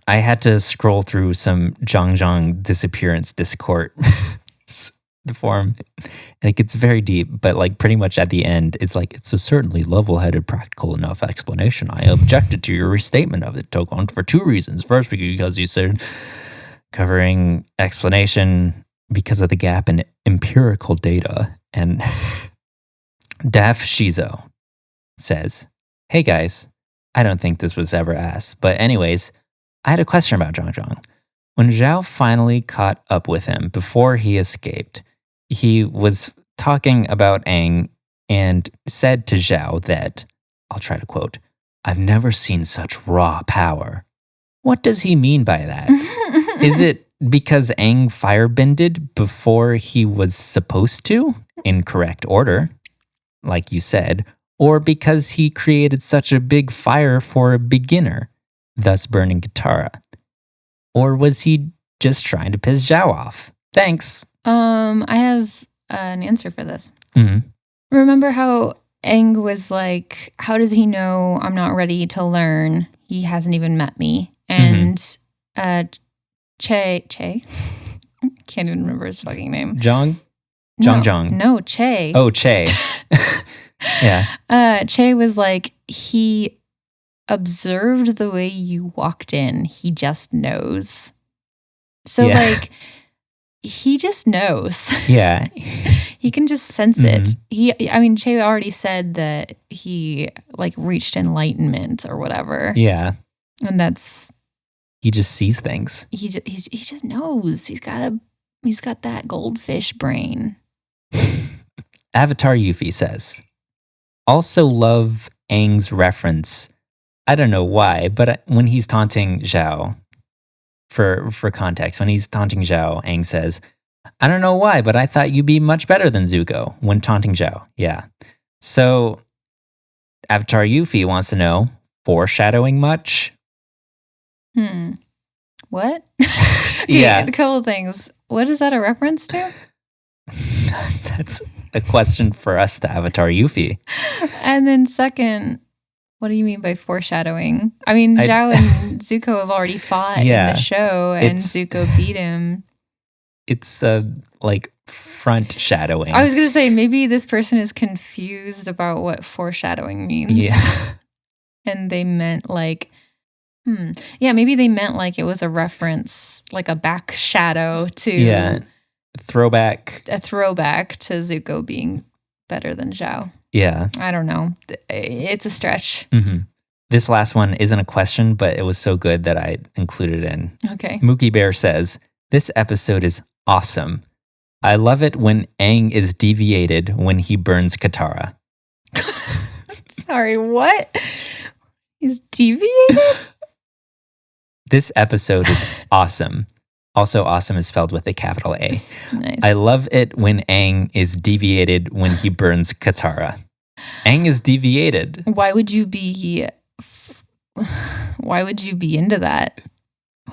I had to scroll through some Zhang disappearance Discord forum, and it gets very deep, but like pretty much at the end, it's like, it's a certainly level-headed, practical enough explanation. I objected to your restatement of it, Tokon, for two reasons. First, because you said covering explanation because of the gap in empirical data. And Daf Shizo says, hey guys, I don't think this was ever asked, but anyways, I had a question about Zhang. When Zhao finally caught up with him before he escaped, he was talking about Aang and said to Zhao that, I'll try to quote, I've never seen such raw power. What does he mean by that? Is it because Aang firebended before he was supposed to, in correct order, like you said, or because he created such a big fire for a beginner, thus burning Katara? Or was he just trying to piss Zhao off? Thanks. I have an answer for this. Mm-hmm. Remember how Aang was like, how does he know I'm not ready to learn? He hasn't even met me. And Che, can't even remember his fucking name. Zhang? No, Che. Oh, Che. Yeah. Che was like, he observed the way you walked in. He just knows. So like, he just knows. Yeah. He can just sense it. Che already said that he like reached enlightenment or whatever. Yeah. And that's, he just sees things. he just knows. He's got that goldfish brain. Avatar Yuffie says, also love Aang's reference. I don't know why, but when he's taunting Zhao, for context, when he's taunting Zhao, Aang says, I don't know why, but I thought you'd be much better than Zuko when taunting Zhao. Yeah. So Avatar Yuffie wants to know, foreshadowing much? What? Yeah. A couple of things. What is that a reference to? That's a question for us to Avatar Yuffie. And then second, what do you mean by foreshadowing? I mean, Zhao and Zuko have already fought in the show, and Zuko beat him. It's like front shadowing. I was going to say, maybe this person is confused about what foreshadowing means. Yeah. And they meant like, maybe they meant like it was a reference, like a back shadow to... Yeah. A throwback to Zuko being better than Zhao. Yeah. I don't know. It's a stretch. Mm-hmm. This last one isn't a question, but it was so good that I included it in. Okay. Mookie Bear says, this episode is awesome. I love it when Aang is deviated when he burns Katara. Sorry, what? He's deviated? This episode is awesome. Also, awesome is spelled with a capital A. Nice. I love it when Aang is deviated when he burns Katara. Aang is deviated. Why would you be into that?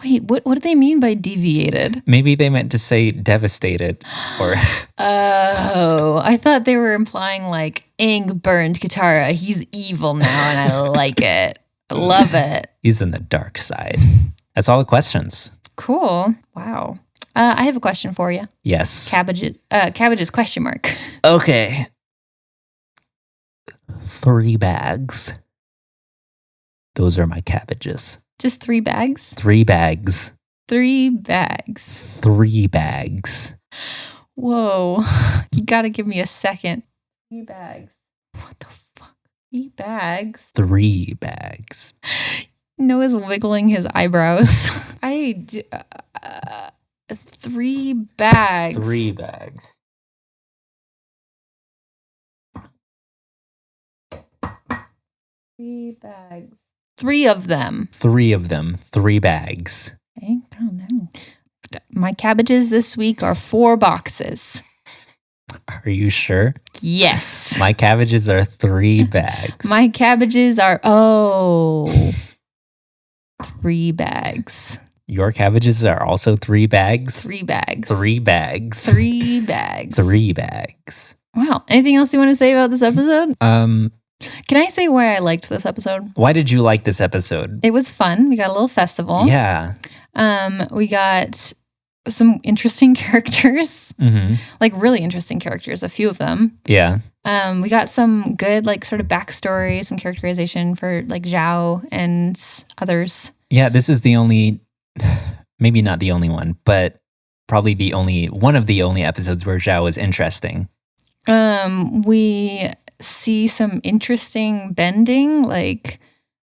Wait, what do they mean by deviated? Maybe they meant to say devastated or Oh, I thought they were implying like Aang burned Katara. He's evil now and I like it. I love it. He's in the dark side. That's all the questions. Cool. Wow. I have a question for you. Yes. Cabbages question mark. Okay. 3 bags. Those are my cabbages. Just 3 bags? 3 bags. 3 bags. 3 bags. Whoa. You gotta give me a second. 3 bags. What the fuck? 3 bags? 3 bags. Noah's wiggling his eyebrows. 3 bags. 3 bags. 3 bags. 3 of them. 3 of them. 3 bags. Okay, I don't know. My cabbages this week are 4 boxes. Are you sure? Yes. My cabbages are 3 bags. My cabbages are 3 bags. Your cabbages are also 3 bags? 3 bags. 3 bags. 3 bags. 3 bags. Wow. Anything else you want to say about this episode? Can I say why I liked this episode? Why did you like this episode? It was fun. We got a little festival. Yeah. We got some interesting characters, like really interesting characters, a few of them. Yeah. We got some good, like, sort of backstory, some characterization for, like, Zhao and others. Yeah, this is the only, maybe not the only one, but probably one of the only episodes where Zhao is interesting. We see some interesting bending, like,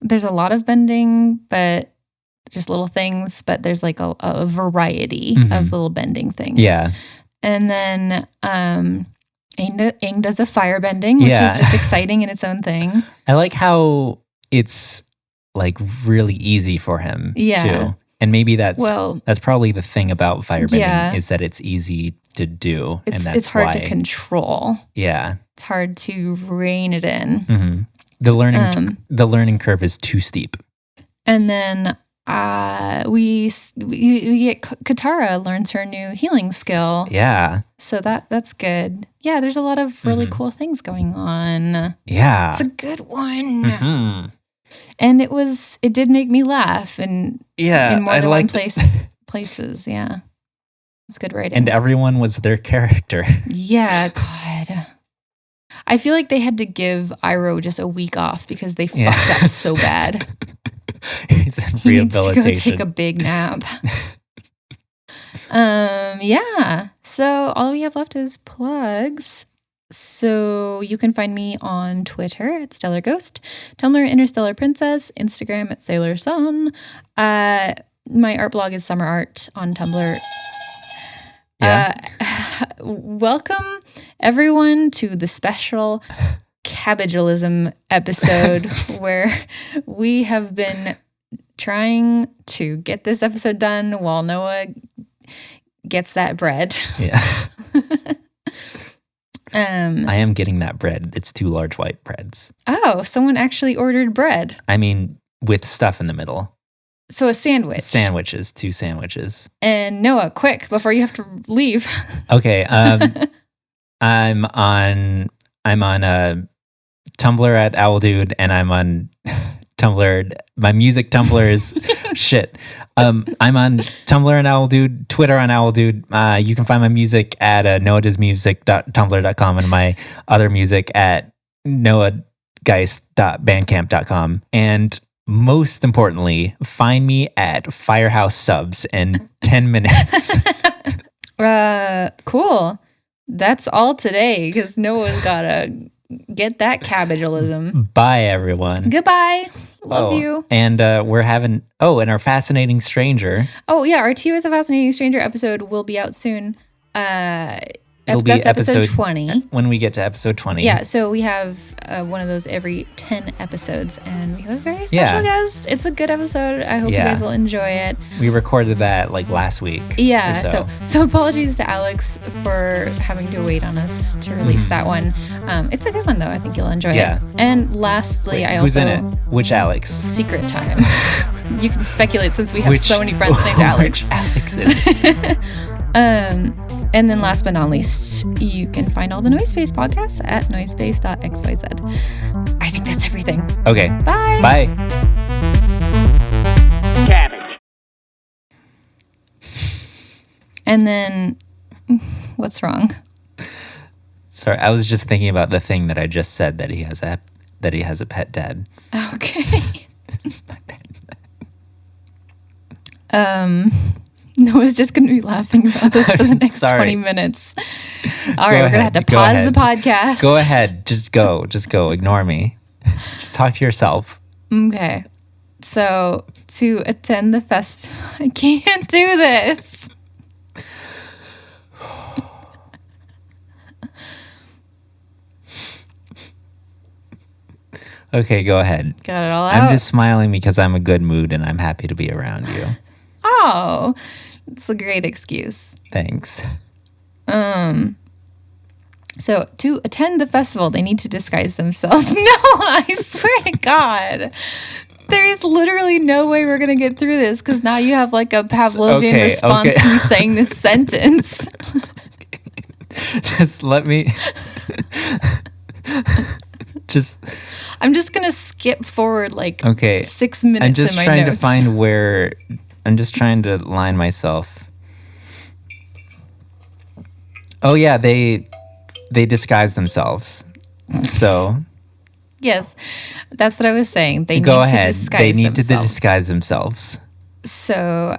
there's a lot of bending, but just little things, but there's like a variety of little bending things. Yeah. And then Aang does a fire bending, which is just exciting in its own thing. I like how it's like really easy for him too. And maybe that's probably the thing about fire bending is that it's easy to do. It's hard to control. Yeah. It's hard to rein it in. The learning curve is too steep. And then we get Katara learns her new healing skill. Yeah. So that's good. Yeah, there's a lot of really cool things going on. Yeah. It's a good one. And it did make me laugh in more than one places. Yeah. It's good writing. And everyone was their character. Yeah, God. I feel like they had to give Iroh just a week off because they fucked up so bad. He's in he needs rehabilitation. to go take a big nap. Yeah. So all we have left is plugs. So you can find me on Twitter at Stellar Ghost, Tumblr Interstellar Princess, Instagram at Sailor Sun. My art blog is Summer Art on Tumblr. Welcome everyone to the special cabbagealism episode where we have been trying to get this episode done while Noah gets that bread. Yeah. I am getting that bread. It's 2 large white breads. Oh, someone actually ordered bread. I mean, with stuff in the middle. So a sandwich. 2 sandwiches. And Noah, quick, before you have to leave. Okay. I'm on Tumblr at OwlDude, and I'm on Tumblr. My music Tumblr is shit. I'm on Tumblr and OwlDude, Twitter on OwlDude. You can find my music at noahdoesmusic.tumblr.com and my other music at noahgeist.bandcamp.com. And most importantly, find me at Firehouse Subs in 10 minutes. Cool. That's all today because Noah's got to get that cabbagealism. Bye, everyone. Goodbye. Love you. And we're having, and our Fascinating Stranger. Oh, yeah. Our Tea with a Fascinating Stranger episode will be out soon. It'll be that's episode 20. When we get to episode 20. Yeah, so we have one of those every 10 episodes, and we have a very special guest. It's a good episode. I hope you guys will enjoy it. We recorded that like last week. Yeah, so apologies to Alex for having to wait on us to release that one. It's a good one, though. I think you'll enjoy it. And lastly, who's in it? Which Alex? Secret time. You can speculate since we have so many friends named Alex. Which Alex is it? And then last but not least, you can find all the Noise Space podcasts at noisepace.xyz. I think that's everything. Okay. Bye. Bye. Cabbage. And then, what's wrong? Sorry, I was just thinking about the thing that I just said, that he has a pet dad. Okay. This is my pet dad. Noah's just going to be laughing about this for the next 20 minutes. All right, we're going to have to pause the podcast. Go ahead. Just go. Ignore me. Just talk to yourself. Okay. So, to attend the fest, I can't do this. Okay, go ahead. Got it all out? I'm just smiling because I'm in a good mood and I'm happy to be around you. Oh, it's a great excuse. Thanks. So to attend the festival, they need to disguise themselves. No, I swear to God. There's literally no way we're going to get through this because now you have like a Pavlovian response to me saying this sentence. Just let me... I'm just gonna skip forward like Okay. 6 minutes. I'm just in my trying notes. to find where. I'm just trying to line myself. Oh yeah, they disguise themselves. So Yes, that's what I was saying. They go need ahead. to disguise They need themselves. to disguise themselves. So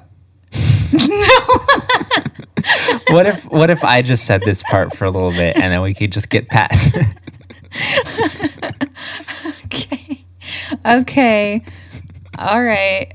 What if I just said this part for a little bit and then we could just get past? okay. All right.